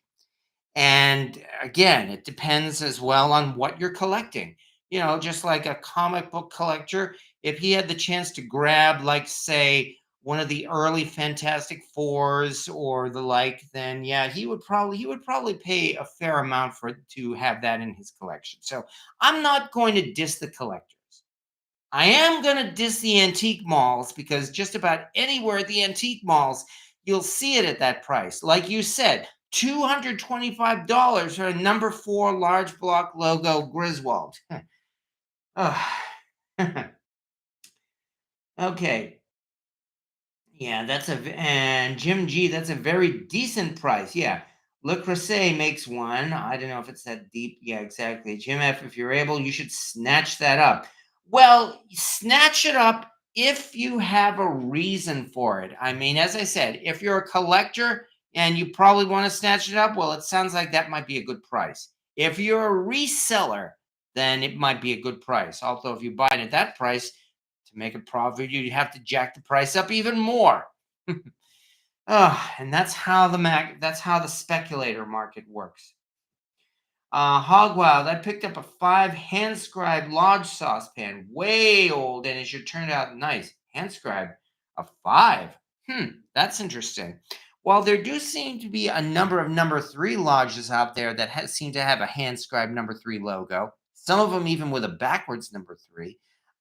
And again, it depends as well on what you're collecting. Just like a comic book collector, if he had the chance to grab, like, say, one of the early Fantastic Fours or the like, then yeah, he would probably pay a fair amount to have that in his collection. So I'm not going to diss the collectors. I am going to diss the antique malls, because just about anywhere at the antique malls, you'll see it at that price. Like you said, $225 for a number 4 large block logo Griswold. Okay. Yeah, and Jim G, that's a very decent price. Yeah. Le Creuset makes one. I don't know if it's that deep. Yeah, exactly. Jim F, if you're able, you should snatch that up. Well, snatch it up if you have a reason for it. I mean, as I said, if you're a collector and you probably want to snatch it up, well, it sounds like that might be a good price. If you're a reseller, then it might be a good price. Although if you buy it at that price, to make a profit, you have to jack the price up even more. And that's how the speculator market works. Hogwild, I picked up a 5 hand-scribed Lodge saucepan, way old, and it should turn out nice. Hand-scribed, a 5. That's interesting. While there do seem to be a number of number 3 Lodges out there that seem to have a hand-scribed number 3 logo, some of them even with a backwards number 3,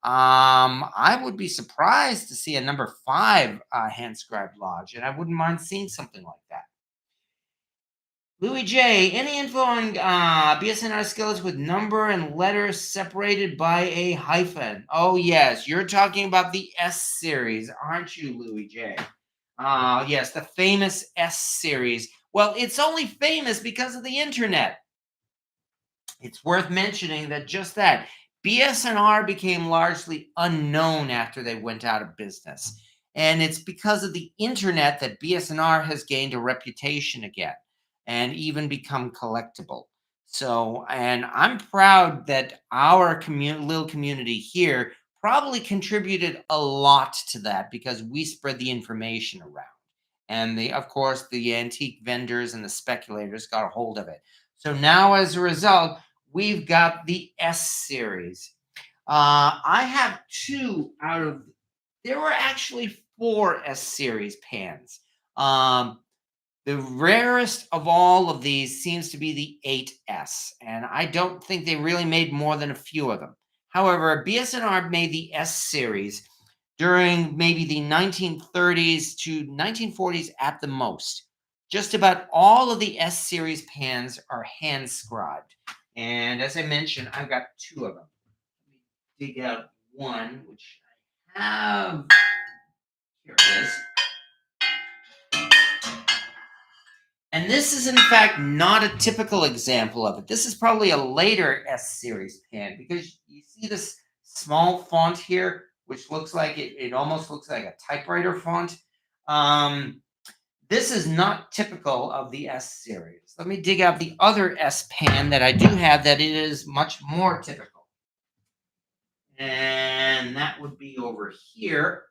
I would be surprised to see a number 5 hand-scribed Lodge, and I wouldn't mind seeing something like that. Louis J, any info on BSNR skillets with number and letters separated by a hyphen? Oh, yes. You're talking about the S series, aren't you, Louis J? Yes, the famous S series. Well, it's only famous because of the internet. It's worth mentioning that just that. BSNR became largely unknown after they went out of business. And it's because of the internet that BSNR has gained a reputation again and even become collectible. So, and I'm proud that our little community here probably contributed a lot to that because we spread the information around. And of course, the antique vendors and the speculators got a hold of it. So now, as a result, we've got the S series. I have two out of, there were actually four S series pans. Um, the rarest of all of these seems to be the 8S, and I don't think they really made more than a few of them. However, BS&R made the S series during maybe the 1930s to 1940s at the most. Just about all of the S series pans are hand scribed. And as I mentioned, I've got two of them. Let me dig out one, which I have. Here it is. And this is, in fact, not a typical example of it. This is probably a later S series pan because you see this small font here, which looks like it almost looks like a typewriter font. This is not typical of the S series. Let me dig out the other S pan that I do have that it is much more typical. And that would be over here.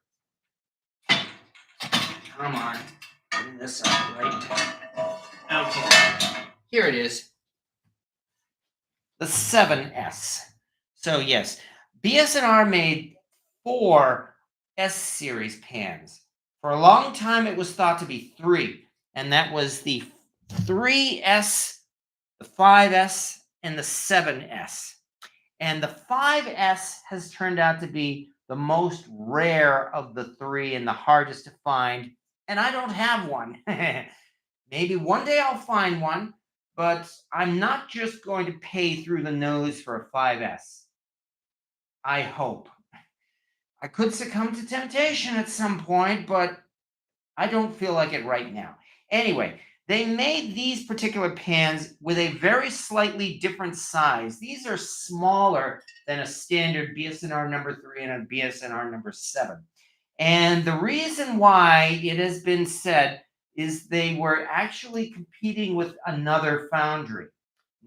Come on. Getting this up, right? Okay. Here it is. The 7S. So yes, BS&R made four S series pans. For a long time, it was thought to be three, and that was the 3S, the 5S, and the 7S. And the 5S has turned out to be the most rare of the three and the hardest to find. And I don't have one. Maybe one day I'll find one, but I'm not just going to pay through the nose for a 5S. I hope. I could succumb to temptation at some point, but I don't feel like it right now. Anyway, they made these particular pans with a very slightly different size. These are smaller than a standard BS&R number 3 and a BS&R number 7. And the reason why it has been said is they were actually competing with another foundry,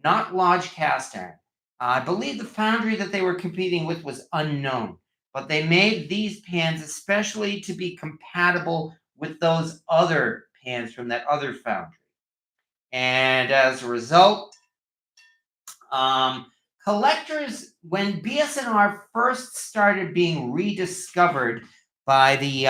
not Lodge Cast Iron. I believe the foundry that they were competing with was unknown, but they made these pans especially to be compatible with those other pans from that other foundry. And as a result, collectors, when BS&R first started being rediscovered by the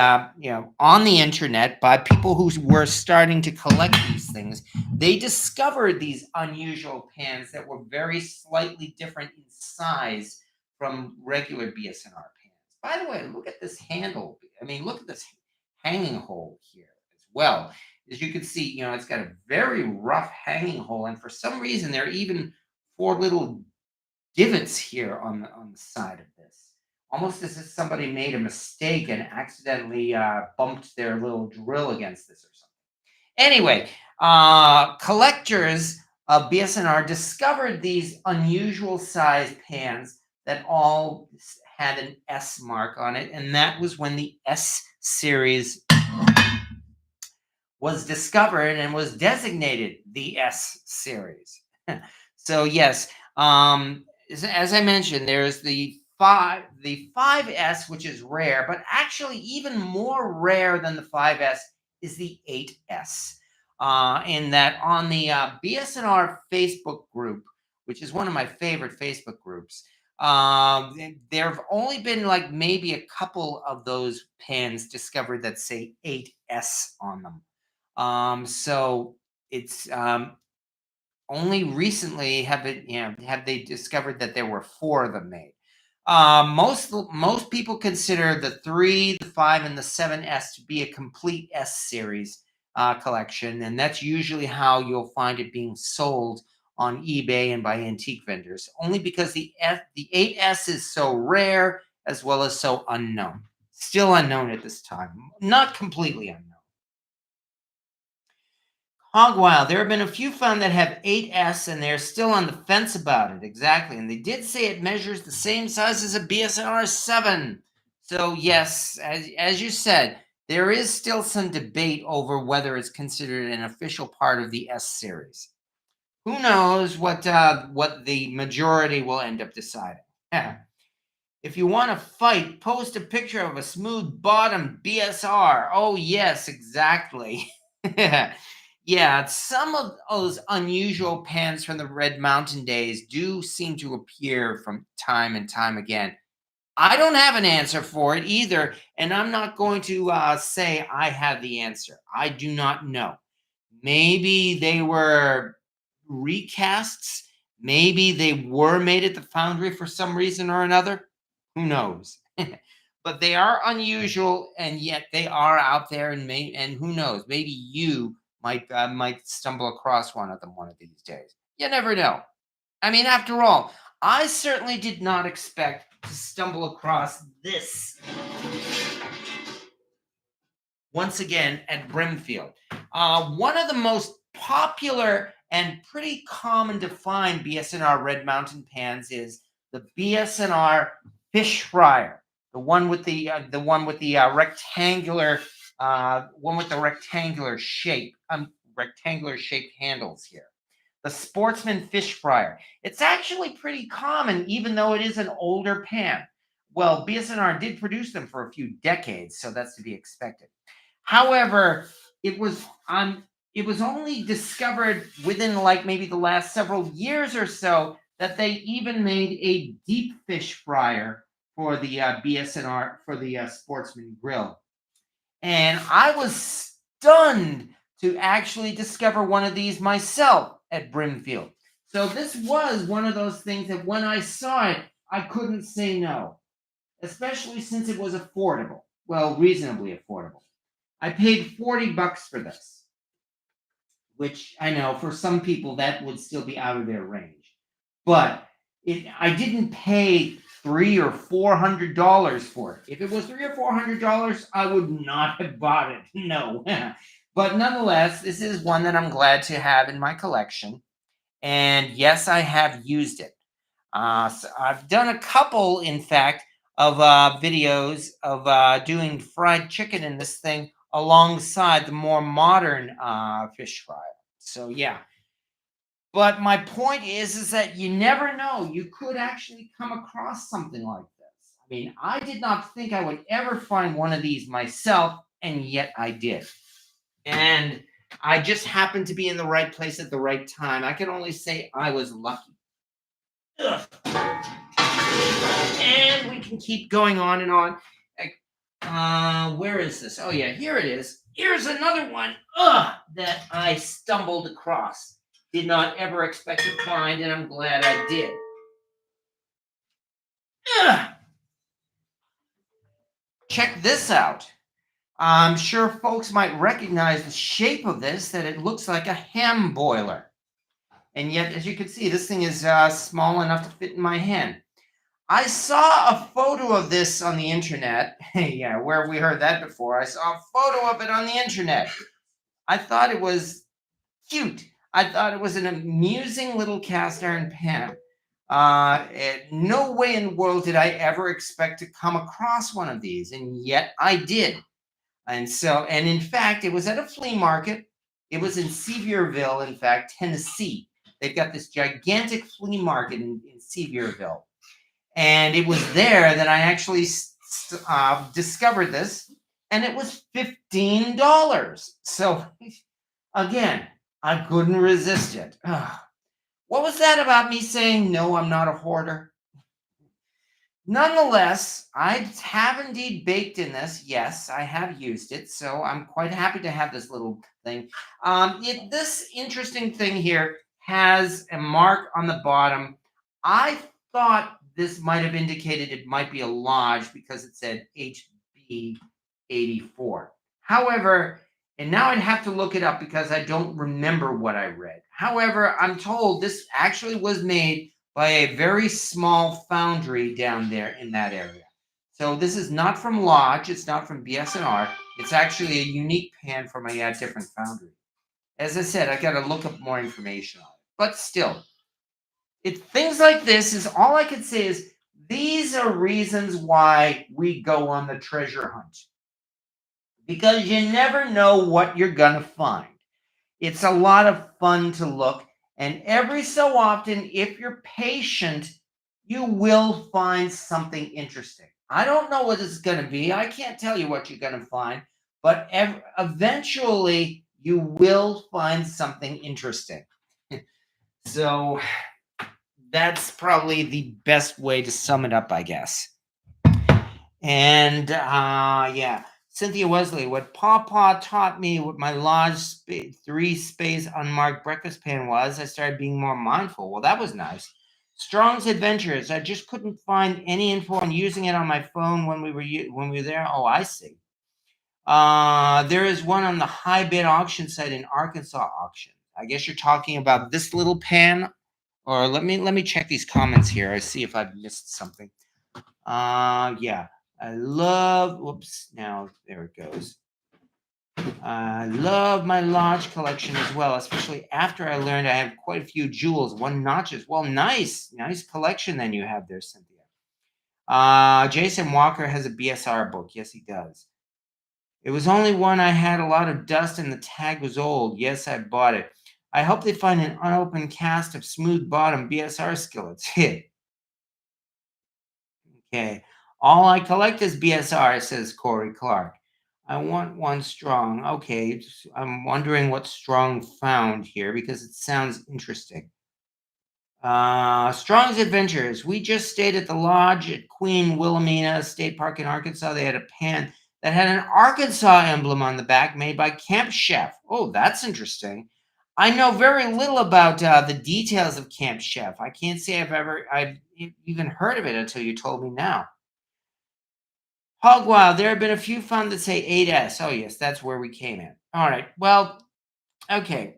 on the internet by people who were starting to collect these things, they discovered these unusual pans that were very slightly different in size from regular BS&R pans. By the way, look at this handle. I mean, look at this hanging hole here as well. As you can see, it's got a very rough hanging hole, and for some reason, there are even four little divots here on the side of this, almost as if somebody made a mistake and accidentally bumped their little drill against this or something. Anyway, collectors of BS&R discovered these unusual sized pans that all had an S mark on it, and that was when the S series was discovered and was designated the S series. So yes, as I mentioned, there's the 5S, which is rare, but actually even more rare than the 5S is the 8S. In that on the BS&R Facebook group, which is one of my favorite Facebook groups, there have only been like maybe a couple of those pans discovered that say 8S on them. So it's only recently have they discovered that there were four of them made. Most people consider the 3, the 5, and the 7S to be a complete S series collection, and that's usually how you'll find it being sold on eBay and by antique vendors. Only because the 8S is so rare as well as so unknown. Still unknown at this time, not completely unknown. Hogwild, there have been a few found that have 8S and they're still on the fence about it. Exactly. And they did say it measures the same size as a BS&R 7. So yes, as you said, there is still some debate over whether it's considered an official part of the S series. Who knows what the majority will end up deciding? If you want to fight, post a picture of a smooth bottom BSR. Oh, yes, exactly. Yeah, some of those unusual pans from the Red Mountain days do seem to appear from time and time again. I don't have an answer for it either, and I'm not going to say I have the answer. I do not know. Maybe they were recasts. Maybe they were made at the foundry for some reason or another. Who knows? But they are unusual, and yet they are out there, and who knows? Maybe you might stumble across one of them one of these days. You never know. I mean, after all, I certainly did not expect to stumble across this once again at Brimfield. One of the most popular and pretty common to find BS&R Red Mountain pans is the BS&R fish fryer, the one with the rectangular rectangular shaped handles here. The Sportsman fish fryer. It's actually pretty common, even though it is an older pan. Well, BS&R did produce them for a few decades, so that's to be expected. However, it was only discovered within like maybe the last several years or so that they even made a deep fish fryer for the BS&R for the Sportsman grill. And I was stunned to actually discover one of these myself at Brimfield. So this was one of those things that when I saw it, I couldn't say no, especially since it was affordable. Well, reasonably affordable. I paid $40 for this, which I know for some people that would still be out of their range. But I didn't pay $300 or $400 for it. If it was $300 or $400, I would not have bought it. No. But nonetheless, this is one that I'm glad to have in my collection. And yes, I have used it. So I've done a couple, in fact, of videos of doing fried chicken in this thing alongside the more modern fish fryer. So yeah. But my point is that you never know. You could actually come across something like this. I mean, I did not think I would ever find one of these myself, and yet I did. And I just happened to be in the right place at the right time. I can only say I was lucky. Ugh. And we can keep going on and on. Where is this? Oh, yeah, here it is. Here's another one that I stumbled across. Did not ever expect to find, and I'm glad I did. Check this out. I'm sure folks might recognize the shape of this, that it looks like a ham boiler. And yet, as you can see, this thing is small enough to fit in my hand. I saw a photo of this on the internet. Yeah, where we heard that before. I saw a photo of it on the internet. I thought it was cute. I thought it was an amusing little cast iron pan. No way in the world did I ever expect to come across one of these, and yet I did. And in fact, it was at a flea market. It was in Sevierville, in fact, Tennessee. They've got this gigantic flea market in Sevierville. And it was there that I actually discovered this, and it was $15. So, again, I couldn't resist it. What was that about me saying, no, I'm not a hoarder? Nonetheless, I have indeed baked in this. Yes, I have used it, so I'm quite happy to have this little thing. This interesting thing here has a mark on the bottom. I thought this might have indicated it might be a Lodge because it said HB84. However, and now I'd have to look it up because I don't remember what I read. However, I'm told this actually was made by a very small foundry down there in that area. So this is not from Lodge. It's not from BS&R. It's actually a unique pan from a different foundry. As I said, I got to look up more information on it. But still, things like this is all I can say is these are reasons why we go on the treasure hunt. Because you never know what you're going to find. It's a lot of fun to look. And every so often, if you're patient, you will find something interesting. I don't know what it's going to be. I can't tell you what you're going to find, but eventually you will find something interesting. So that's probably the best way to sum it up, I guess. And yeah, Cynthia Wesley, what Pawpaw taught me what my large 3-space unmarked breakfast pan was, I started being more mindful. Well, that was nice. Strong's Adventures. I just couldn't find any info on using it on my phone when we were there. Oh, I see. There is one on the high bid auction site in Arkansas auction. I guess you're talking about this little pan. Or let me check these comments here. I see if I've missed something. Yeah. I love, whoops, now there it goes. I love my large collection as well, especially after I learned I have quite a few jewels, 1 notches. Well, nice collection then you have there, Cynthia. Jason Walker has a BSR book. Yes, he does. It was only one I had a lot of dust and the tag was old. Yes, I bought it. I hope they find an unopened cast of smooth bottom BSR skillets. Okay. All I collect is BSR, says Corey Clark. I want one strong. Okay. I'm wondering what strong found here because it sounds interesting. Strong's Adventures. We just stayed at the lodge at Queen Wilhelmina State Park in Arkansas. They had a pan that had an Arkansas emblem on the back made by Camp Chef. Oh, that's interesting. I know very little about the details of Camp Chef. I can't say I've even heard of it until you told me now. Hogwild, there have been a few found that say 8S. Oh, yes, that's where we came in. All right. Well, okay.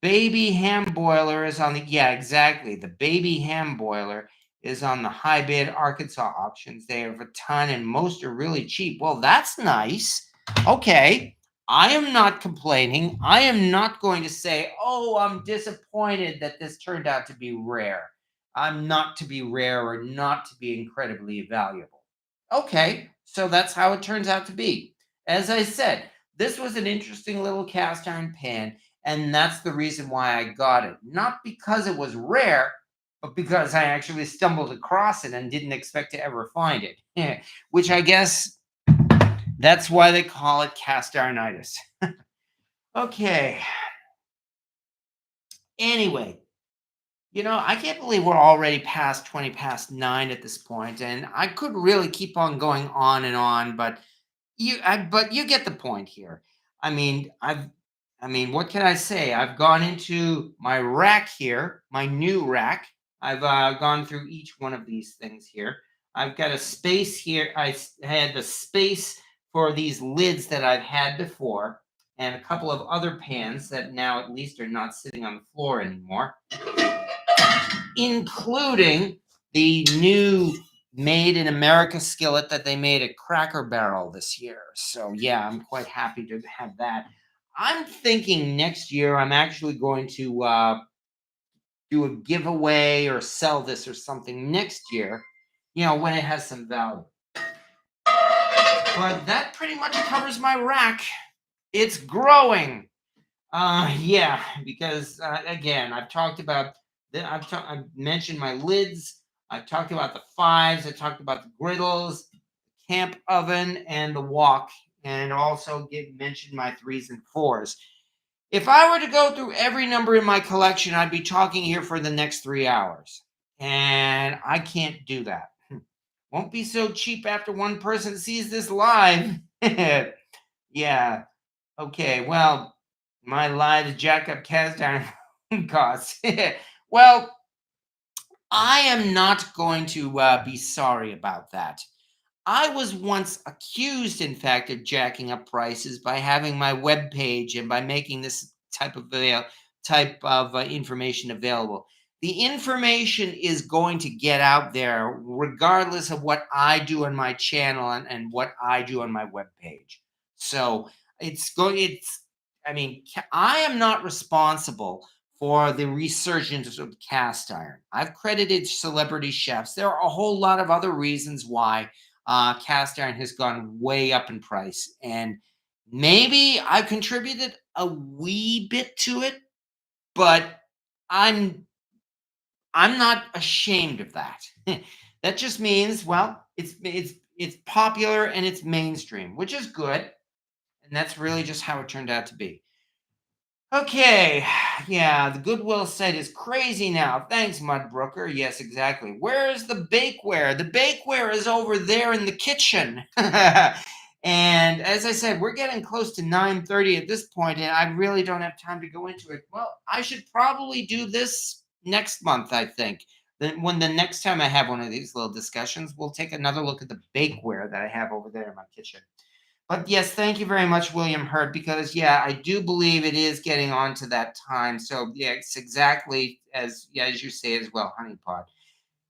Baby ham boiler is on the, yeah, exactly. The baby ham boiler is on the high bid Arkansas auctions. They have a ton and most are really cheap. Well, that's nice. Okay. I am not complaining. I am not going to say, oh, I'm disappointed that this turned out to be rare. I'm not to be rare or not to be incredibly valuable. Okay, so that's how it turns out to be. As I said, this was an interesting little cast iron pan, and that's the reason why I got it. Not because it was rare, but because I actually stumbled across it and didn't expect to ever find it. Which I guess that's why they call it cast ironitis. Okay. Anyway, I can't believe we're already past 20 past 9 at this point, and I could really keep on going on and on, but you get the point here. What can I say? I've gone into my rack here, my new rack. I've gone through each one of these things here. I've got a space here. I had the space for these lids that I've had before, and a couple of other pans that now at least are not sitting on the floor anymore, including the new Made in America skillet that they made at Cracker Barrel this year. So yeah, I'm quite happy to have that. I'm thinking next year I'm actually going to do a giveaway or sell this or something next year, when it has some value. But that pretty much covers my rack. It's growing. Yeah, because again, I've talked about I've mentioned my lids. I've talked about the 5s. I talked about the griddles, the camp oven, and the wok, and also mentioned my 3s and 4s. If I were to go through every number in my collection, I'd be talking here for the next 3 hours, and I can't do that. Won't be so cheap after one person sees this live. Yeah. Okay. Well, my live jack up cast iron costs. Well, I am not going to be sorry about that. I was once accused, in fact, of jacking up prices by having my web page and by making this type of information available. The information is going to get out there regardless of what I do on my channel and what I do on my web page. So I am not responsible for the resurgence of cast iron. I've credited celebrity chefs. There are a whole lot of other reasons why cast iron has gone way up in price, and maybe I contributed a wee bit to it, but I'm I'm not ashamed of that. That just means, well, it's popular and it's mainstream, which is good, and that's really just how it turned out to be. Okay, yeah, the Goodwill site is crazy now. Thanks, Mudbrooker. Yes, exactly. Where is the bakeware? The bakeware is over there in the kitchen. And as I said, we're getting close to 9:30 at this point, and I really don't have time to go into it. Well, I should probably do this next month, I think. Then when the next time I have one of these little discussions, we'll take another look at the bakeware that I have over there in my kitchen. But yes, thank you very much, William Hurt, because yeah, I do believe it is getting on to that time. So yeah, it's exactly as yeah, as you say as well, honeypot.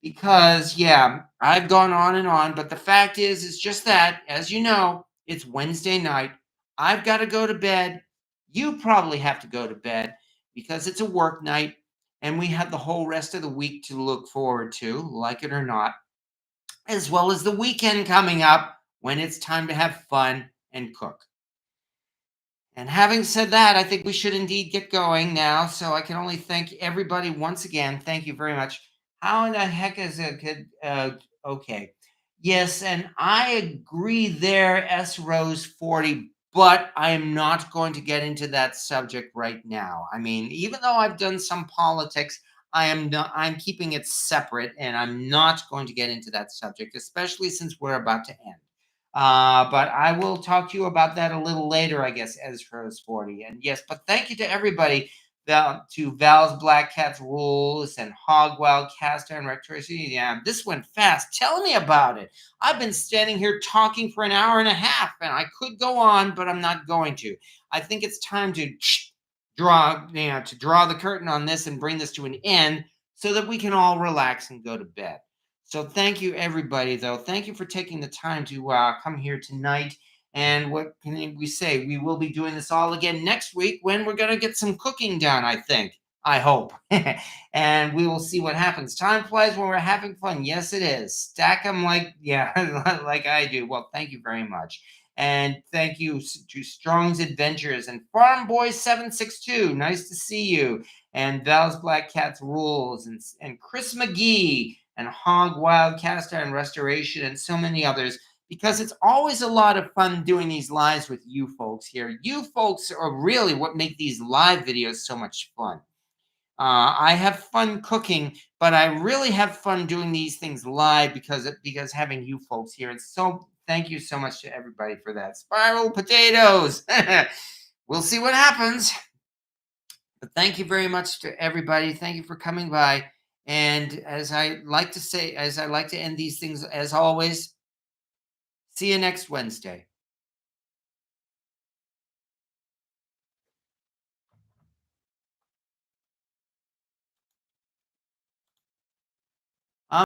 Because yeah, I've gone on and on, but the fact is, it's just that, as you know, it's Wednesday night. I've got to go to bed. You probably have to go to bed because it's a work night, and we have the whole rest of the week to look forward to, like it or not, as well as the weekend coming up when it's time to have fun and cook. And having said that, I think we should indeed get going now. So I can only thank everybody once again. Thank you very much. How in the heck is it good? Okay. Yes, and I agree there, S Rose 40, but I am not going to get into that subject right now. I mean, even though I've done some politics, I'm keeping it separate and I'm not going to get into that subject, especially since we're about to end. But I will talk to you about that a little later, I guess, as for 40. And yes, but thank you to everybody, to Val's Black Cats Rules and Hogwild Caster and Rectory. Yeah, this went fast. Tell me about it. I've been standing here talking for an hour and a half, and I could go on, but I'm not going to. I think it's time to draw the curtain on this and bring this to an end so that we can all relax and go to bed. So thank you, everybody, though. Thank you for taking the time to come here tonight. And what can we say? We will be doing this all again next week when we're going to get some cooking done, I think. I hope. And we will see what happens. Time flies when we're having fun. Yes, it is. Stack them like, yeah, like I do. Well, thank you very much. And thank you to Strong's Adventures and Farm Boy 762. Nice to see you. And Val's Black Cats Rules and Chris McGee and Hog Wild Cast Iron Restoration and so many others, because it's always a lot of fun doing these lives with you folks here. You folks are really what make these live videos so much fun. I have fun cooking, but I really have fun doing these things live because having you folks here. And so thank you so much to everybody for that. Spiral potatoes. We'll see what happens. But thank you very much to everybody. Thank you for coming by. And as I like to say, as I like to end these things, as always, see you next Wednesday.